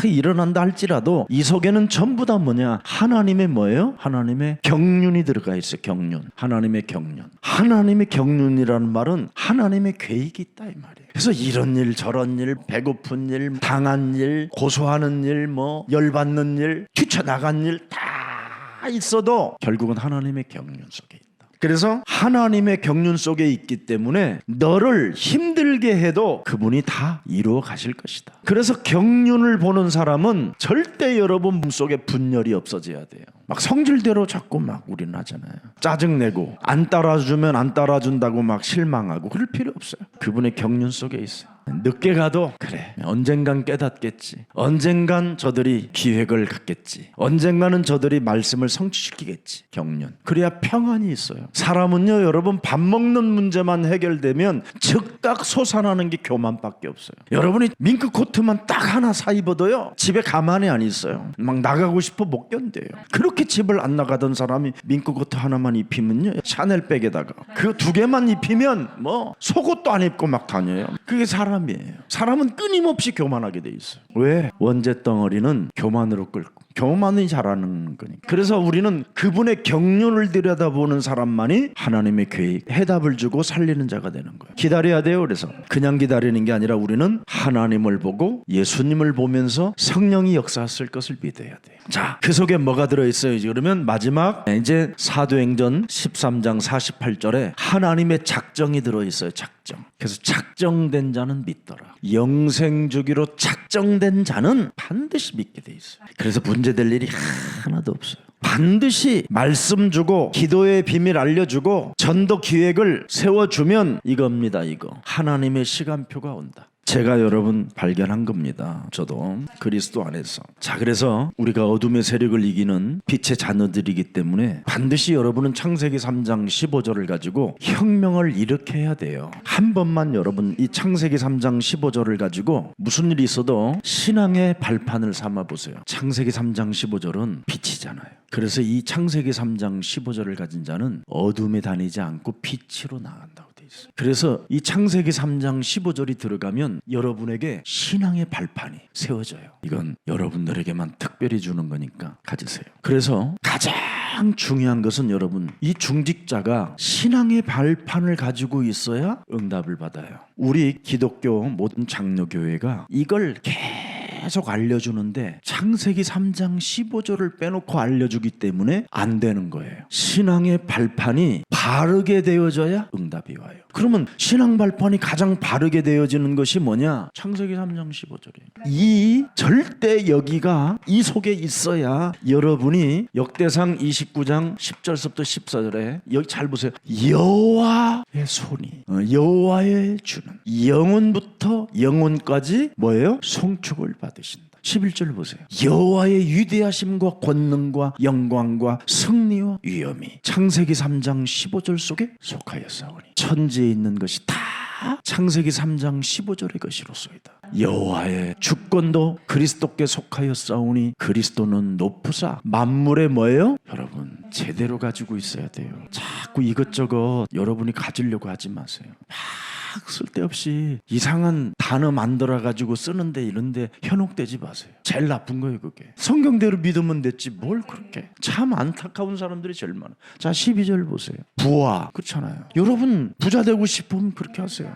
일어난다 할지라도 이 속에는 전부 다 뭐냐? 하나님의 뭐예요? 하나님의 경륜이 들어가 있어요. 경륜. 하나님의 경륜. 하나님의 경륜이라는 말은 하나님의 계획이 있다 이 말이에요. 그래서 이런 일 저런 일, 배고픈 일, 당한 일, 고소하는 일, 뭐 열받는 일, 뛰쳐나간 일 다 있어도 결국은 하나님의 경륜 속에 있다. 그래서 하나님의 경륜 속에 있기 때문에 너를 힘들게 해도 그분이 다 이루어 가실 것이다. 그래서 경륜을 보는 사람은 절대 여러분 몸속에 분열이 없어져야 돼요. 막 성질대로 자꾸 막 우리는 하잖아요. 짜증내고 안 따라주면 안 따라준다고 막 실망하고 그럴 필요 없어요. 그분의 경륜 속에 있어요. 늦게 가도 그래, 언젠간 깨닫겠지. 언젠간 저들이 기획을 갖겠지. 언젠가는 저들이 말씀을 성취시키겠지. 경륜. 그래야 평안이 있어요. 사람은요, 여러분 밥 먹는 문제만 해결되면 즉각 솟아나는 게 교만밖에 없어요. 여러분이 밍크 코트만 딱 하나 사 입어도요 집에 가만히 안 있어요. 막 나가고 싶어 못 견뎌요. 그렇게 집을 안 나가던 사람이 밍크 코트 하나만 입히면요 샤넬백에다가 그 두 개만 입히면 뭐 속옷도 안 입고 막 다녀요. 그게 사람이에요. 사람은 끊임없이 교만하게 돼 있어요. 왜? 원죄 덩어리는 교만으로 끌고 교만이 자라는 거니까. 그래서 우리는 그분의 경륜을 들여다보는 사람만이 하나님의 계획, 해답을 주고 살리는 자가 되는 거예요. 기다려야 돼요. 그래서 그냥 기다리는 게 아니라 우리는 하나님을 보고 예수님을 보면서 성령이 역사했을 것을 믿어야 돼요. 자, 그 속에 뭐가 들어있어요? 그러면 마지막 이제 사도행전 13장 48절에 하나님의 작정이 들어있어요. 작정. 그래서 작정된 자는 믿더라. 영생 주기로 작정된 자는 반드시 믿게 돼 있어요. 그래서 문제될 일이 하나도 없어요. 반드시 말씀 주고 기도의 비밀 알려주고 전도 기획을 세워주면 이겁니다. 이거 하나님의 시간표가 온다. 제가 여러분 발견한 겁니다. 저도 그리스도 안에서. 자, 그래서 우리가 어둠의 세력을 이기는 빛의 자녀들이기 때문에 반드시 여러분은 창세기 3장 15절을 가지고 혁명을 일으켜야 돼요. 한 번만 여러분 이 창세기 3장 15절을 가지고 무슨 일이 있어도 신앙의 발판을 삼아 보세요. 창세기 3장 15절은 빛이잖아요. 그래서 이 창세기 3장 15절을 가진 자는 어둠에 다니지 않고 빛으로 나간다고. 그래서 이 창세기 3장 15절이 들어가면 여러분에게 신앙의 발판이 세워져요. 이건 여러분들에게만 특별히 주는 거니까 가지세요. 그래서 가장 중요한 것은 여러분 이 중직자가 신앙의 발판을 가지고 있어야 응답을 받아요. 우리 기독교 모든 장로교회가 이걸 계속 알려주는데 창세기 3장 15절을 빼놓고 알려주기 때문에 안 되는 거예요. 신앙의 발판이 바르게 되어져야 응답이 와요. 그러면 신앙 발판이 가장 바르게 되어지는 것이 뭐냐? 창세기 3장 15절이에요. 이 절대 여기가 이 속에 있어야 여러분이 역대상 29장 10절부터 14절에 여기 잘 보세요. 여호와의 손이 여호와의 주는 영혼부터 영혼까지 뭐예요? 송축을 받으신다. 11절 보세요. 여호와의 위대하심과 권능과 영광과 승리와 위엄이 창세기 3장 15절 속에 속하였사오니 천지에 있는 것이 다 창세기 3장 15절의 것이로소이다. 여호와의 주권도 그리스도께 속하였사오니 그리스도는 높으사 만물의 뭐예요? 여러분 제대로 가지고 있어야 돼요. 자꾸 이것저것 여러분이 가지려고 하지 마세요. 막 쓸데없이 이상한 단어 만들어가지고 쓰는데 이런데 현혹되지 마세요. 제일 나쁜 거예요 그게. 성경대로 믿으면 됐지 뭘 그렇게. 참 안타까운 사람들이 제일 많아. 자 12절 보세요. 부와 그렇잖아요. 여러분 부자 되고 싶으면 그렇게 하세요.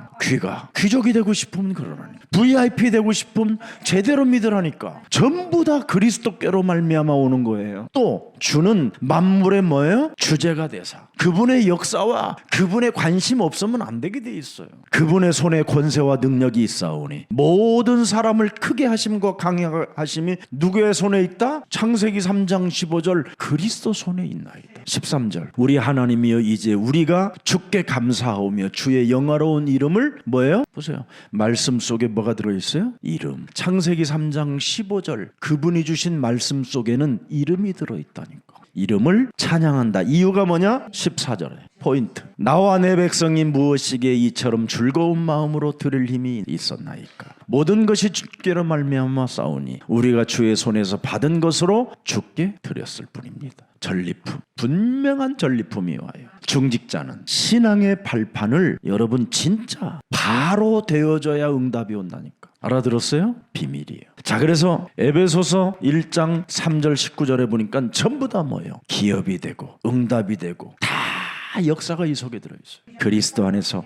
귀족이 되고 싶으면 그러라니까. VIP 되고 싶으면 제대로 믿으라니까. 전부 다 그리스도께로 말미암아 오는 거예요. 또 주는 만물의 뭐예요? 주제가 되사 그분의 역사와 그분의 관심 없으면 안 되게 돼 있어요. 그분의 손에 권세와 능력이 있사오니 모든 사람을 크게 하심과 강하심이 누구의 손에 있다? 창세기 3장 15절 그리스도 손에 있나이다. 13절 우리 하나님이여 이제 우리가 주께 감사하오며 주의 영화로운 이름을 뭐예요? 보세요. 말씀 속에 뭐가 들어있어요? 이름. 창세기 3장 15절 그분이 주신 말씀 속에는 이름이 들어있다니까. 이름을 찬양한다. 이유가 뭐냐? 14절에 포인트. 나와 내 백성이 무엇이기에 이처럼 즐거운 마음으로 들을 힘이 있었나이까. 모든 것이 주께로 말미암아 싸우니 우리가 주의 손에서 받은 것으로 주께 드렸을 뿐입니다. 전리품, 분명한 전리품이 와요. 중직자는 신앙의 발판을 여러분 진짜 바로 되어져야 응답이 온다니까. 알아들었어요? 비밀이에요. 자 그래서 에베소서 1장 3절 19절에 보니까 전부 다 뭐예요? 기업이 되고 응답이 되고 다 역사가 이 속에 들어있어요. 그리스도 안에서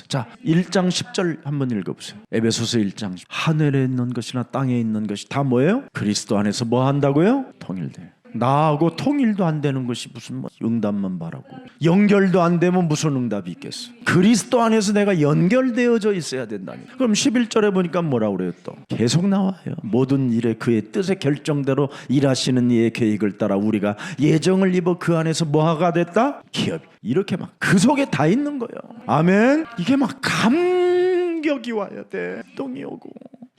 자 1장 10절 한번 읽어보세요. 에베소서 1장 하늘에 있는 것이나 땅에 있는 것이 다 뭐예요? 그리스도 안에서 뭐 한다고요? 통일돼요. 나하고 통일도 안 되는 것이 무슨 응답만 바라고 연결도 안 되면 무슨 응답이 있겠어. 그리스도 안에서 내가 연결되어져 있어야 된다니. 그럼 11절에 보니까 뭐라고 그래요? 또 계속 나와요. 모든 일에 그의 뜻의 결정대로 일하시는 이의 계획을 따라 우리가 예정을 입어 그 안에서 뭐가 됐다? 기업. 이렇게 막 그 속에 다 있는 거예요. 아멘. 이게 막 감격이 와야 돼. 똥이 오고.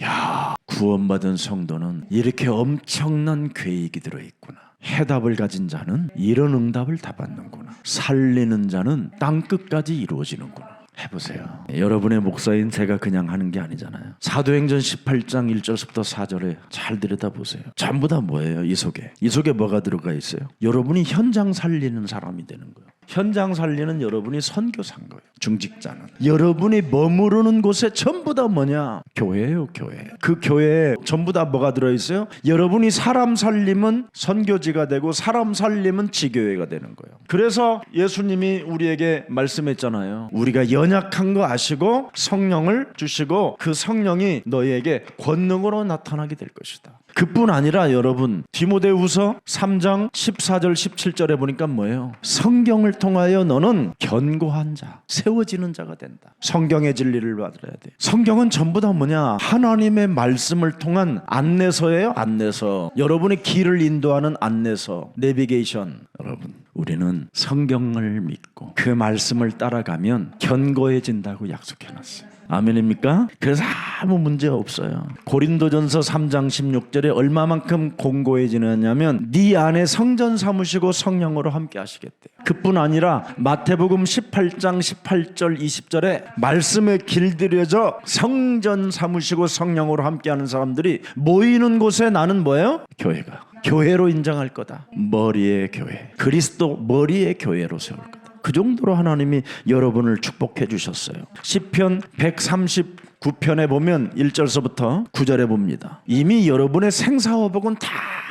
야, 구원받은 성도는 이렇게 엄청난 계획이 들어있구나. 해답을 가진 자는 이런 응답을 다 받는구나. 살리는 자는 땅끝까지 이루어지는구나. 해보세요. 여러분의 목사인 제가 그냥 하는 게 아니잖아요. 사도행전 18장 1절부터 4절에 잘 들여다보세요. 전부 다 뭐예요? 이 속에 뭐가 들어가 있어요? 여러분이 현장 살리는 사람이 되는 거예요. 현장 살리는 여러분이 선교사인 거예요. 중직자는 여러분이 머무르는 곳에 전부 다 뭐냐? 교회예요. 교회. 그 교회에 전부 다 뭐가 들어있어요? 여러분이 사람 살리면 선교지가 되고 사람 살리면 지교회가 되는 거예요. 그래서 예수님이 우리에게 말씀했잖아요. 우리가 연약한 거 아시고 성령을 주시고 그 성령이 너희에게 권능으로 나타나게 될 것이다. 그뿐 아니라 여러분 디모데후서 3장 14절 17절에 보니까 뭐예요? 성경을 통하여 너는 견고한 자, 세워지는 자가 된다. 성경의 진리를 받아야 돼. 성경은 전부 다 뭐냐? 하나님의 말씀을 통한 안내서예요. 안내서. 여러분의 길을 인도하는 안내서, 내비게이션. 여러분 우리는 성경을 믿고 그 말씀을 따라가면 견고해진다고 약속해놨어요. 아멘입니까? 그래서 아무 문제 없어요. 고린도전서 3장 16절에 얼마만큼 공고해지느냐면 네 안에 성전 삼으시고 성령으로 함께 하시겠대요. 그뿐 아니라 마태복음 18장 18절 20절에 말씀에 길들여져 성전 삼으시고 성령으로 함께하는 사람들이 모이는 곳에 나는 뭐예요? 교회가. 교회로 인정할 거다. 머리의 교회. 그리스도 머리의 교회로 세울 거다. 그 정도로 하나님이 여러분을 축복해 주셨어요. 시편 130 9편에 보면 1절서부터 9절에 봅니다. 이미 여러분의 생사화복은 다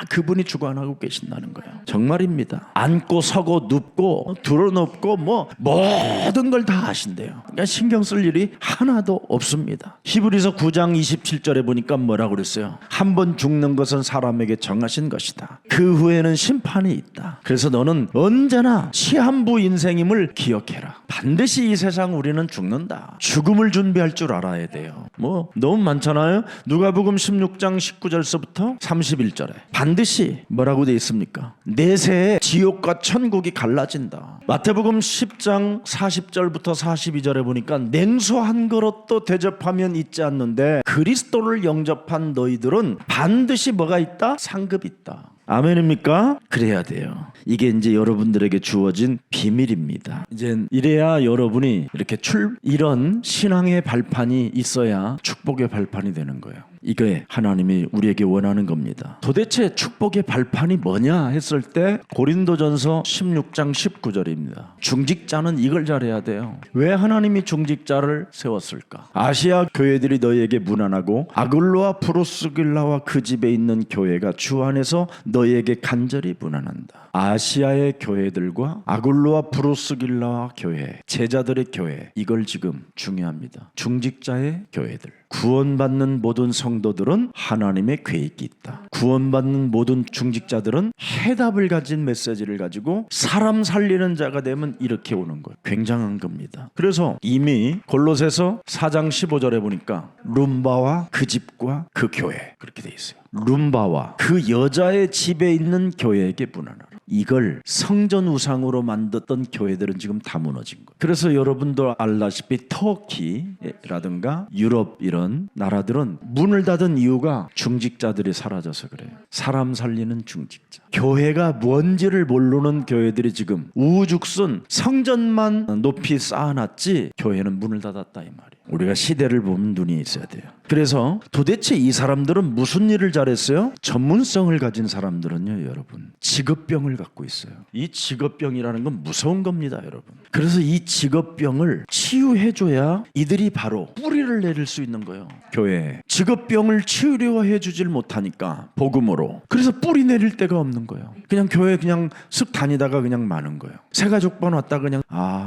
그분이 주관하고 계신다는 거예요. 정말입니다. 앉고 서고 눕고 드러눕고 뭐 모든 걸 다 하신대요. 그러니까 신경 쓸 일이 하나도 없습니다. 히브리서 9장 27절에 보니까 뭐라고 그랬어요? 한 번 죽는 것은 사람에게 정하신 것이다. 그 후에는 심판이 있다. 그래서 너는 언제나 시한부 인생임을 기억해라. 반드시 이 세상 우리는 죽는다. 죽음을 준비할 줄 알아야 돼요. 뭐 너무 많잖아요. 누가복음 16장 19절서부터 31절에 반드시 뭐라고 돼 있습니까? 내세에 지옥과 천국이 갈라진다. 마태복음 10장 40절부터 42절에 보니까 냉수 한 그릇도 대접하면 있지 않는데 그리스도를 영접한 너희들은 반드시 뭐가 있다? 상급이 있다. 아멘입니까? 그래야 돼요. 이게 이제 여러분들에게 주어진 비밀입니다. 이제 이래야 여러분이 이렇게 이런 신앙의 발판이 있어야 축복의 발판이 되는 거예요. 이게 하나님이 우리에게 원하는 겁니다. 도대체 축복의 발판이 뭐냐 했을 때 고린도전서 16장 19절입니다. 중직자는 이걸 잘해야 돼요. 왜 하나님이 중직자를 세웠을까? 아시아 교회들이 너희에게 무난하고 아글로와 프로스길라와 그 집에 있는 교회가 주 안에서 너희에게 간절히 무난한다. 아시아의 교회들과 아글로와 프로스길라와 교회, 제자들의 교회, 이걸 지금 중요합니다. 중직자의 교회들. 구원받는 모든 성도들은 하나님의 계획이 있다. 구원받는 모든 중직자들은 해답을 가진 메시지를 가지고 사람 살리는 자가 되면 이렇게 오는 거예요. 굉장한 겁니다. 그래서 이미 골로새서 4장 15절에 보니까 룸바와 그 집과 그 교회 그렇게 돼 있어요. 룸바와 그 여자의 집에 있는 교회에게 무난하라. 이걸 성전 우상으로 만들었던 교회들은 지금 다 무너진 거예요. 그래서 여러분도 알다시피 터키라든가 유럽 이런 나라들은 문을 닫은 이유가 중직자들이 사라져서 그래요. 사람 살리는 중직자. 교회가 뭔지를 모르는 교회들이 지금 우죽순 성전만 높이 쌓아놨지 교회는 문을 닫았다 이 말이에요. 우리가 시대를 보면 눈이 있어야 돼요. 그래서 도대체 이 사람들은 무슨 일을 잘했어요? 전문성을 가진 사람들은요, 여러분, 직업병을 갖고 있어요. 이 직업병이라는 건 무서운 겁니다, 여러분. 그래서 이 직업병을 치유해줘야 이들이 바로 뿌리를 내릴 수 있는 거예요. 교회에 직업병을 치유려 해주질 못하니까 복음으로. 그래서 뿌리 내릴 데가 없는 거예요. 그냥 교회 그냥 쓱 다니다가 그냥 마는 거예요. 새가족반 왔다 그냥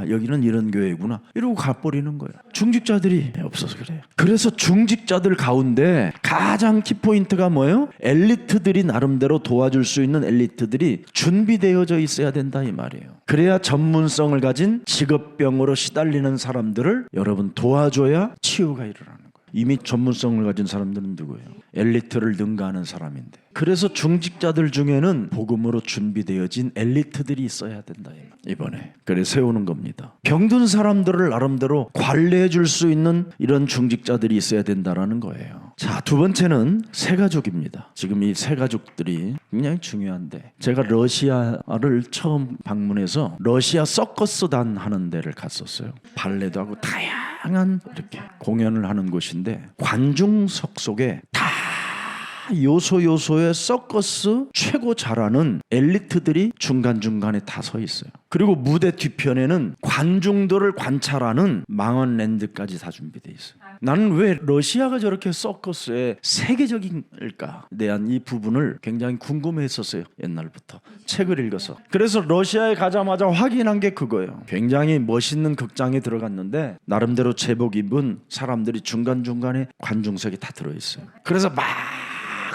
여기는 이런 교회구나 이러고 가버리는 거예요. 중직자들이 없어서 그래요. 그래서 중직자들 가운데 가장 키포인트가 뭐예요? 엘리트들이 나름대로 도와줄 수 있는 엘리트들이 준비되어져 있어야 된다 이 말이에요. 그래야 전문성을 가진 직업병으로 시달리는 사람들을 여러분 도와줘야 치유가 일어나는 거예요. 이미 전문성을 가진 사람들은 누구예요? 엘리트를 능가하는 사람인데. 그래서 중직자들 중에는 복음으로 준비되어진 엘리트들이 있어야 된다 이번에. 그래 세우는 겁니다. 병든 사람들을 나름대로 관리해 줄 수 있는 이런 중직자들이 있어야 된다라는 거예요. 자, 두 번째는 새가족입니다. 지금 이 새가족들이 굉장히 중요한데 제가 러시아를 처음 방문해서 러시아 서커스단 하는 데를 갔었어요. 발레도 하고 다양한 이렇게 공연을 하는 곳인데 관중석 속에 다 요소요소의 서커스 최고 잘하는 엘리트들이 중간중간에 다 서 있어요. 그리고 무대 뒤편에는 관중들을 관찰하는 망원랜드까지 다 준비되어 있어요. 나는 왜 러시아가 저렇게 서커스에 세계적인일까 대한 이 부분을 굉장히 궁금해했었어요. 옛날부터 책을 읽어서. 그래서 러시아에 가자마자 확인한 게 그거예요. 굉장히 멋있는 극장에 들어갔는데 나름대로 제복 입은 사람들이 중간중간에 관중석에 다 들어있어요. 그래서 막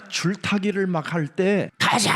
줄타기를 막 할 때 가장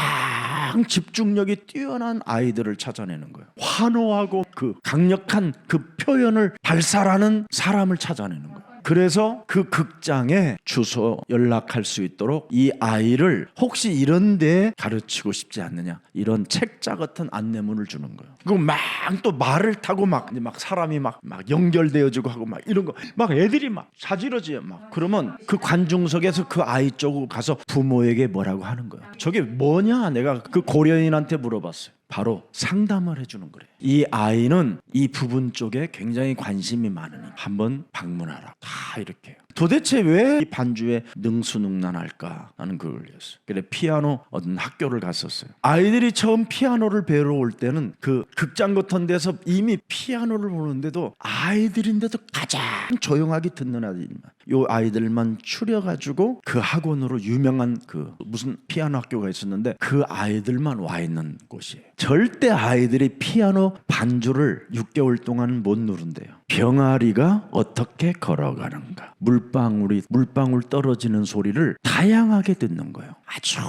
집중력이 뛰어난 아이들을 찾아내는 거예요. 환호하고 그 강력한 그 표현을 발산하는 사람을 찾아내는 거예요. 그래서 그 극장에 주소 연락할 수 있도록 이 아이를 혹시 이런 데 가르치고 싶지 않느냐 이런 책자 같은 안내문을 주는 거예요. 그리고 막 또 말을 타고 막 사람이 막 연결되어지고 하고 막 이런 거 막 애들이 막 자지러져요. 막 그러면 그 관중석에서 그 아이 쪽으로 가서 부모에게 뭐라고 하는 거예요. 저게 뭐냐 내가 그 고려인한테 물어봤어요. 바로 상담을 해주는 거래요. 이 아이는 이 부분 쪽에 굉장히 관심이 많으니 한번 방문하라. 다 이렇게 해요. 도대체 왜 이 반주에 능수능란할까 하는 그걸 이었어요. 그래 피아노 어떤 학교를 갔었어요. 아이들이 처음 피아노를 배우러 올 때는 그 극장 같은 데서 이미 피아노를 보는데도 아이들인데도 가장 조용하게 듣는 아이들만, 요 아이들만 추려가지고 그 학원으로 유명한 그 무슨 피아노 학교가 있었는데 그 아이들만 와 있는 곳이에요. 절대 아이들이 피아노 반주를 6개월 동안 못 누른대요. 병아리가 어떻게 걸어가는가, 물방울 떨어지는 소리를 다양하게 듣는 거예요. 아주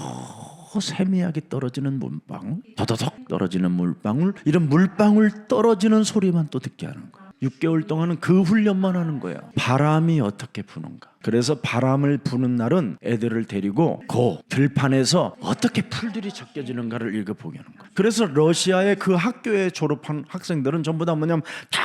세미하게 떨어지는 물방울, 더더덕 떨어지는 물방울, 이런 물방울 떨어지는 소리만 또 듣게 하는 거예요. 6개월 동안은 그 훈련만 하는 거예요. 바람이 어떻게 부는가. 그래서 바람을 부는 날은 애들을 데리고 그 들판에서 어떻게 풀들이 적겨지는가를 읽어보게 하는 거예요. 그래서 러시아의 그 학교에 졸업한 학생들은 전부 다 뭐냐면 다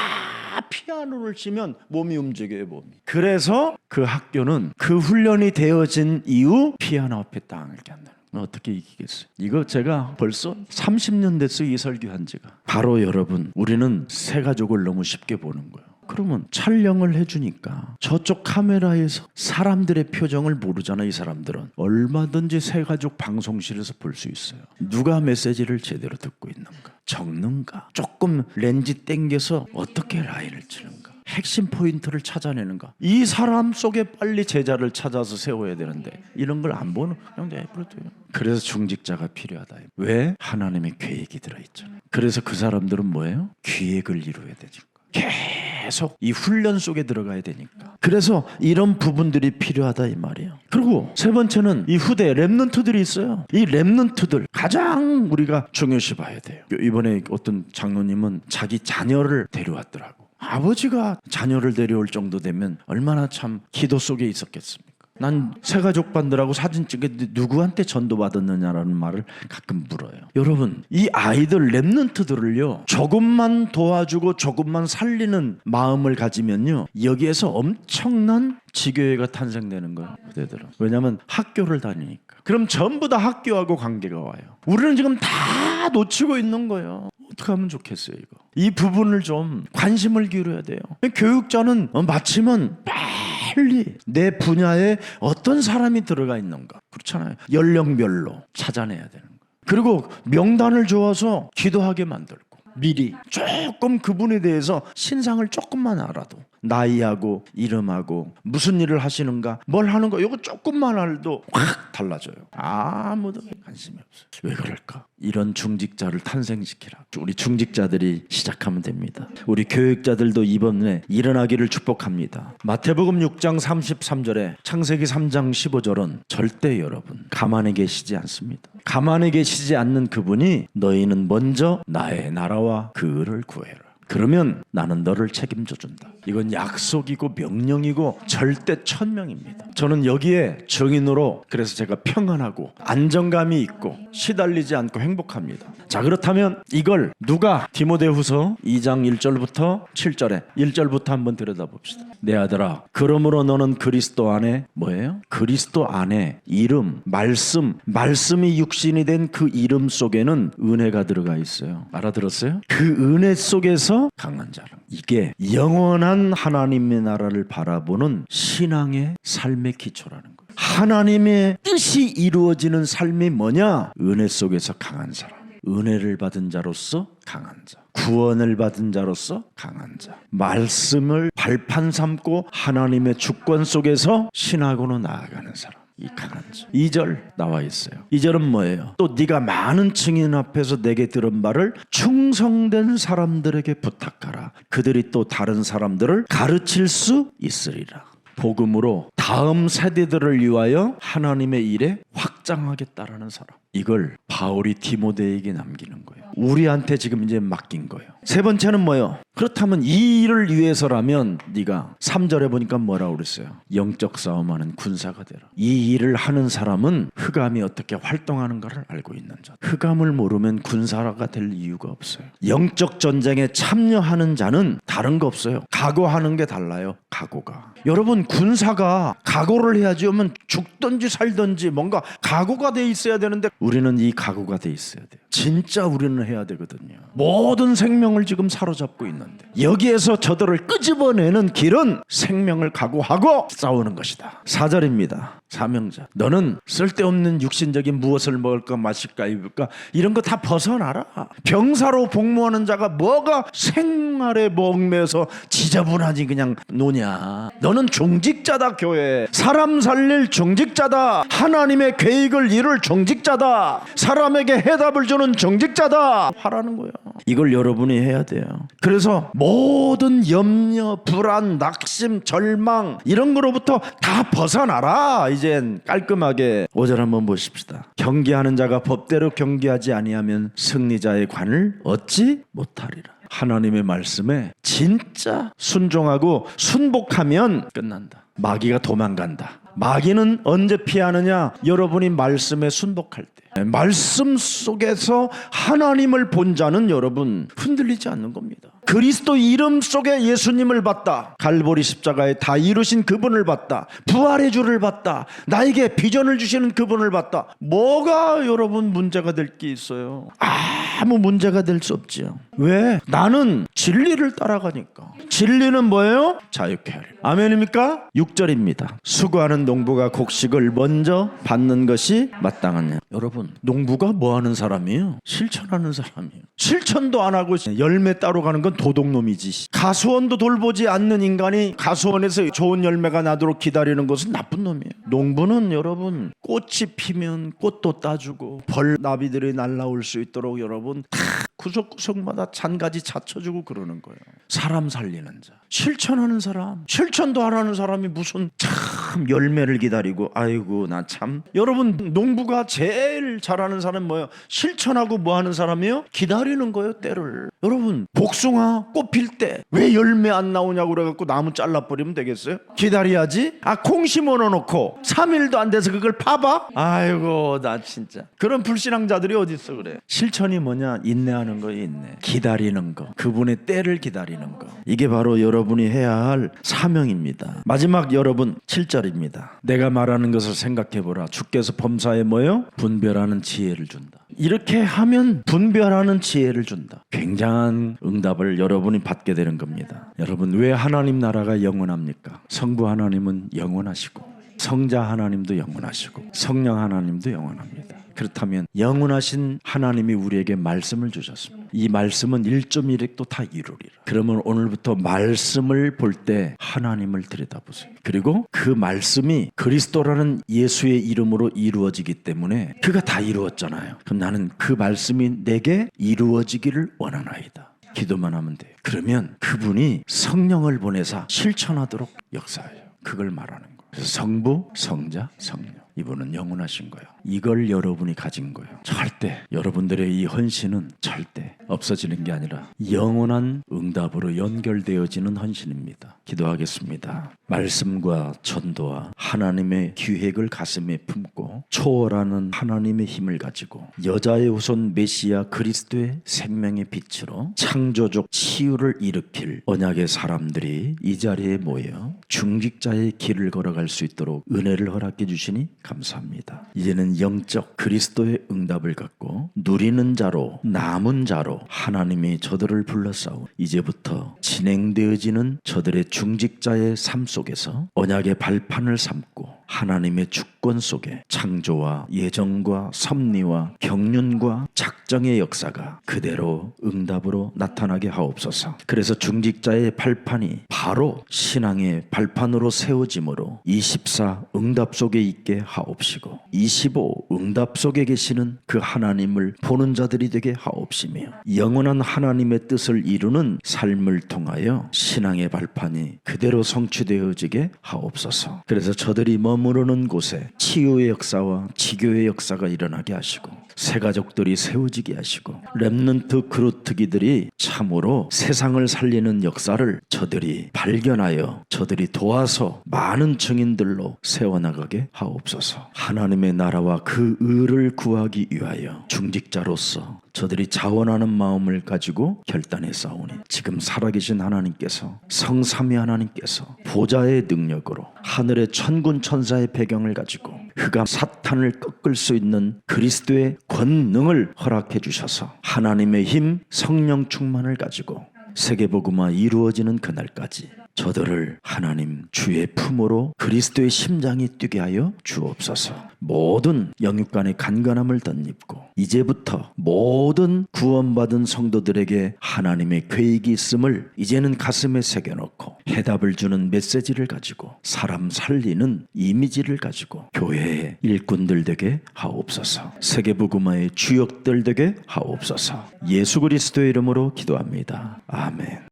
피아노를 치면 몸이 움직여요, 몸이. 그래서 그 학교는 그 훈련이 되어진 이후 피아노 앞에 땅을 겼는. 어떻게 이기겠어요? 이거 제가 벌써 30년 됐어요, 이 설교한 지가. 바로 여러분, 우리는 새 가족을 너무 쉽게 보는 거예요. 그러면 촬영을 해주니까 저쪽 카메라에서 사람들의 표정을 모르잖아. 이 사람들은 얼마든지 새 가족 방송실에서 볼 수 있어요. 누가 메시지를 제대로 듣고 있는가, 적는가, 조금 렌즈 땡겨서 어떻게 라인을 치는가, 핵심 포인트를 찾아내는가. 이 사람 속에 빨리 제자를 찾아서 세워야 되는데 이런 걸 안 보는, 그냥 내버려둬요. 그래서 중직자가 필요하다. 왜? 하나님의 계획이 들어있잖아요. 그래서 그 사람들은 뭐예요? 기획을 이루어야 되니까. 계속 이 훈련 속에 들어가야 되니까. 그래서 이런 부분들이 필요하다 이 말이에요. 그리고 세 번째는 이 후대 렘넌트들이 있어요. 이 렘넌트들 가장 우리가 중요시 봐야 돼요. 이번에 어떤 장로님은 자기 자녀를 데려왔더라고. 아버지가 자녀를 데려올 정도 되면 얼마나 참 기도 속에 있었겠습니까? 난 새가족반들하고 사진 찍었는데 누구한테 전도받았느냐라는 말을 가끔 물어요. 여러분, 이 아이들 렘넌트들을요, 조금만 도와주고 조금만 살리는 마음을 가지면요, 여기에서 엄청난 지교회가 탄생되는 거예요. 그대들은. 왜냐하면 학교를 다니니까. 그럼 전부 다 학교하고 관계가 와요. 우리는 지금 다 놓치고 있는 거예요. 어떻게 하면 좋겠어요, 이거? 이 부분을 좀 관심을 기울여야 돼요. 교육자는 마치면 빨리 내 분야에 어떤 사람이 들어가 있는가, 그렇잖아요. 연령별로 찾아내야 되는 거예요. 그리고 명단을 주어서 기도하게 만들고 미리 조금 그분에 대해서 신상을 조금만 알아도, 나이하고 이름하고 무슨 일을 하시는가, 뭘 하는가, 이거 조금만 알도 확 달라져요. 아무도 관심이 없어요. 왜 그럴까? 이런 중직자를 탄생시키라. 우리 중직자들이 시작하면 됩니다. 우리 교육자들도 이번에 일어나기를 축복합니다. 마태복음 6장 33절에 창세기 3장 15절은 절대 여러분 가만히 계시지 않습니다. 가만히 계시지 않는 그분이 너희는 먼저 나의 나라와 그 의를 구해라. 그러면 나는 너를 책임져 준다. 이건 약속이고 명령이고 절대 천명입니다. 저는 여기에 증인으로, 그래서 제가 평안하고 안정감이 있고 시달리지 않고 행복합니다. 자, 그렇다면 이걸 누가 디모데후서 2장 1절부터 7절에 1절부터 한번 들여다봅시다. 내 아들아, 그러므로 너는 그리스도 안에 뭐예요? 그리스도 안에 이름, 말씀이 육신이 된 그 이름 속에는 은혜가 들어가 있어요. 알아들었어요? 그 은혜 속에서 강한 자랑. 이게 영원한 하나님의 나라를 바라보는 신앙의 삶의 기초라는 거예요. 하나님의 뜻이 이루어지는 삶이 뭐냐? 은혜 속에서 강한 사람. 은혜를 받은 자로서 강한 자, 구원을 받은 자로서 강한 자, 말씀을 발판 삼고 하나님의 주권 속에서 신학으로 나아가는 사람, 이 강한 자. 2절 나와 있어요. 2절은 뭐예요? 또 네가 많은 증인 앞에서 내게 들은 말을 충성된 사람들에게 부탁하라. 그들이 또 다른 사람들을 가르칠 수 있으리라. 복음으로 다음 세대들을 위하여 하나님의 일에 확장하겠다라는 사람. 이걸 바울이 디모데에게 남기는 거예요. 우리한테 지금 이제 맡긴 거예요. 세 번째는 뭐예요? 그렇다면 이 일을 위해서라면 네가 3절에 보니까 뭐라고 그랬어요? 영적 싸움하는 군사가 되라. 이 일을 하는 사람은 흑암이 어떻게 활동하는가를 알고 있는 자. 흑암을 모르면 군사가 될 이유가 없어요. 영적 전쟁에 참여하는 자는 다른 거 없어요. 각오하는 게 달라요. 각오가. 여러분, 군사가 각오를 해야지. 오면 죽든지 살든지 뭔가 각오가 돼 있어야 되는데 우리는 이 각오가 돼 있어야 돼요. 진짜 우리는 해야 되거든요. 모든 생명을 지금 사로잡고 있는데 여기에서 저들을 끄집어내는 길은 생명을 각오하고 싸우는 것이다. 4절입니다. 사명자, 너는 쓸데없는 육신적인 무엇을 먹을까 마실까 입을까 이런 거 다 벗어나라. 병사로 복무하는 자가 뭐가 생활에 목매어서 지저분하지 그냥 노냐. 너는 중직자다. 교회 사람 살릴 중직자다. 하나님의 계획을 이룰 중직자다. 사람에게 해답을 주는 중직자다 하라는 거예요. 이걸 여러분이 해야 돼요. 그래서 모든 염려, 불안, 낙심, 절망 이런 거로부터 다 벗어나라. 이젠 깔끔하게 5절 한번 보십시다. 경계하는 자가 법대로 경계하지 아니하면 승리자의 관을 얻지 못하리라. 하나님의 말씀에 진짜 순종하고 순복하면 끝난다. 마귀가 도망간다. 마귀는 언제 피하느냐? 여러분이 말씀에 순복할 때. 말씀 속에서 하나님을 본 자는 여러분 흔들리지 않는 겁니다. 그리스도 이름 속에 예수님을 봤다. 갈보리 십자가에 다 이루신 그분을 봤다. 부활의 주를 봤다. 나에게 비전을 주시는 그분을 봤다. 뭐가 여러분 문제가 될 게 있어요? 아무 문제가 될 수 없지요. 왜? 나는 진리를 따라가니까. 진리는 뭐예요? 자유케 하리. 아멘입니까? 6절입니다. 수고하는 농부가 곡식을 먼저 받는 것이 마땅하냐. 여러분, 농부가 뭐 하는 사람이에요? 실천하는 사람이에요. 실천도 안 하고 열매 따러 가는 건 도둑놈이지. 가수원도 돌보지 않는 인간이 가수원에서 좋은 열매가 나도록 기다리는 것은 나쁜 놈이에요. 농부는 여러분 꽃이 피면 꽃도 따주고 벌나비들이 날아올 수 있도록 여러분 다 구석구석마다 잔가지 찾쳐주고 그러는 거예요. 사람 살리는 자, 실천하는 사람. 실천도 안 하는 사람이 무슨 참 열매를 기다리고. 아이고 나 참. 여러분 농부가 제일 잘하는 사람은 뭐예요? 실천하고 뭐 하는 사람이에요? 기다리는 거예요. 때를. 여러분 복숭아 꽃 필 때 왜 열매 안 나오냐고 그래갖고 나무 잘라버리면 되겠어요? 기다려야지. 콩 심어놓고 3일도 안 돼서 그걸 파봐? 아이고 나 진짜. 그런 불신앙자들이 어디 있어. 그래. 실천이 뭐냐? 인내하는 거. 인내. 기다리는 거. 그분의 때를 기다리는 거. 이게 바로 여러분이 해야 할 사명입니다. 마지막 여러분 7절입니다. 내가 말하는 것을 생각해보라. 주께서 범사에 뭐예요? 분별하는 지혜를 준다. 이렇게 하면 분별하는 지혜를 준다. 굉장한 응답을 여러분이 받게 되는 겁니다. 여러분 왜 하나님 나라가 영원합니까? 성부 하나님은 영원하시고 성자 하나님도 영원하시고 성령 하나님도 영원합니다. 그렇다면 영원하신 하나님이 우리에게 말씀을 주셨습니다. 이 말씀은 1.1획도 다 이루리라. 그러면 오늘부터 말씀을 볼 때 하나님을 들여다보세요. 그리고 그 말씀이 그리스도라는 예수의 이름으로 이루어지기 때문에 그가 다 이루었잖아요. 그럼 나는 그 말씀이 내게 이루어지기를 원하나이다. 기도만 하면 돼요. 그러면 그분이 성령을 보내사 실천하도록 역사해요. 그걸 말하는 거예요. 그래서 성부, 성자, 성령. 이분은 영원하신 거예요. 이걸 여러분이 가진 거예요. 절대 여러분들의 이 헌신은 절대 없어지는 게 아니라 영원한 응답으로 연결되어지는 헌신입니다. 기도하겠습니다. 말씀과 전도와 하나님의 기획을 가슴에 품고 초월하는 하나님의 힘을 가지고 여자의 후손 메시아 그리스도의 생명의 빛으로 창조적 치유를 일으킬 언약의 사람들이 이 자리에 모여 중직자의 길을 걸어갈 수 있도록 은혜를 허락해 주시니 감사합니다. 이제는 영적 그리스도의 응답을 갖고 누리는 자로 남은 자로 하나님이 저들을 불러싸우 이제부터 진행되어지는 저들의 중직자의 삶 속에서 언약의 발판을 삼고 하나님의 주권 속에 창조와 예정과 섭리와 경륜과 작정의 역사가 그대로 응답으로 나타나게 하옵소서. 그래서 중직자의 발판이 바로 신앙의 발판으로 세워짐으로 24 응답 속에 있게 하옵시고 25 응답 속에 계시는 그 하나님을 보는 자들이 되게 하옵시며 영원한 하나님의 뜻을 이루는 삶을 통하여 신앙의 발판이 그대로 성취되어지게 하옵소서. 그래서 저들이 머무르는 곳에 치유의 역사와 치교의 역사가 일어나게 하시고 새 가족들이 세워지게 하시고 렘넌트 그루트기들이 참으로 세상을 살리는 역사를 저들이 발견하여 저들이 도와서 많은 증인들로 세워나가게 하옵소서. 하나님의 나라와 그 의를 구하기 위하여 중직자로서 저들이 자원하는 마음을 가지고 결단해 싸우니 지금 살아계신 하나님께서 성삼위 하나님께서 보좌의 능력으로 하늘의 천군 천사의 배경을 가지고 흑암 사탄을 꺾을 수 있는 그리스도의 권능을 허락해 주셔서 하나님의 힘, 성령 충만을 가지고 세계복음화 이루어지는 그날까지 저들을 하나님 주의 품으로 그리스도의 심장이 뛰게 하여 주옵소서. 모든 영육간의 간간함을 덧입고 이제부터 모든 구원받은 성도들에게 하나님의 계획이 있음을 이제는 가슴에 새겨놓고 해답을 주는 메시지를 가지고 사람 살리는 이미지를 가지고 교회의 일꾼들 되게 하옵소서. 세계복음화의 주역들 되게 하옵소서. 예수 그리스도의 이름으로 기도합니다. 아멘.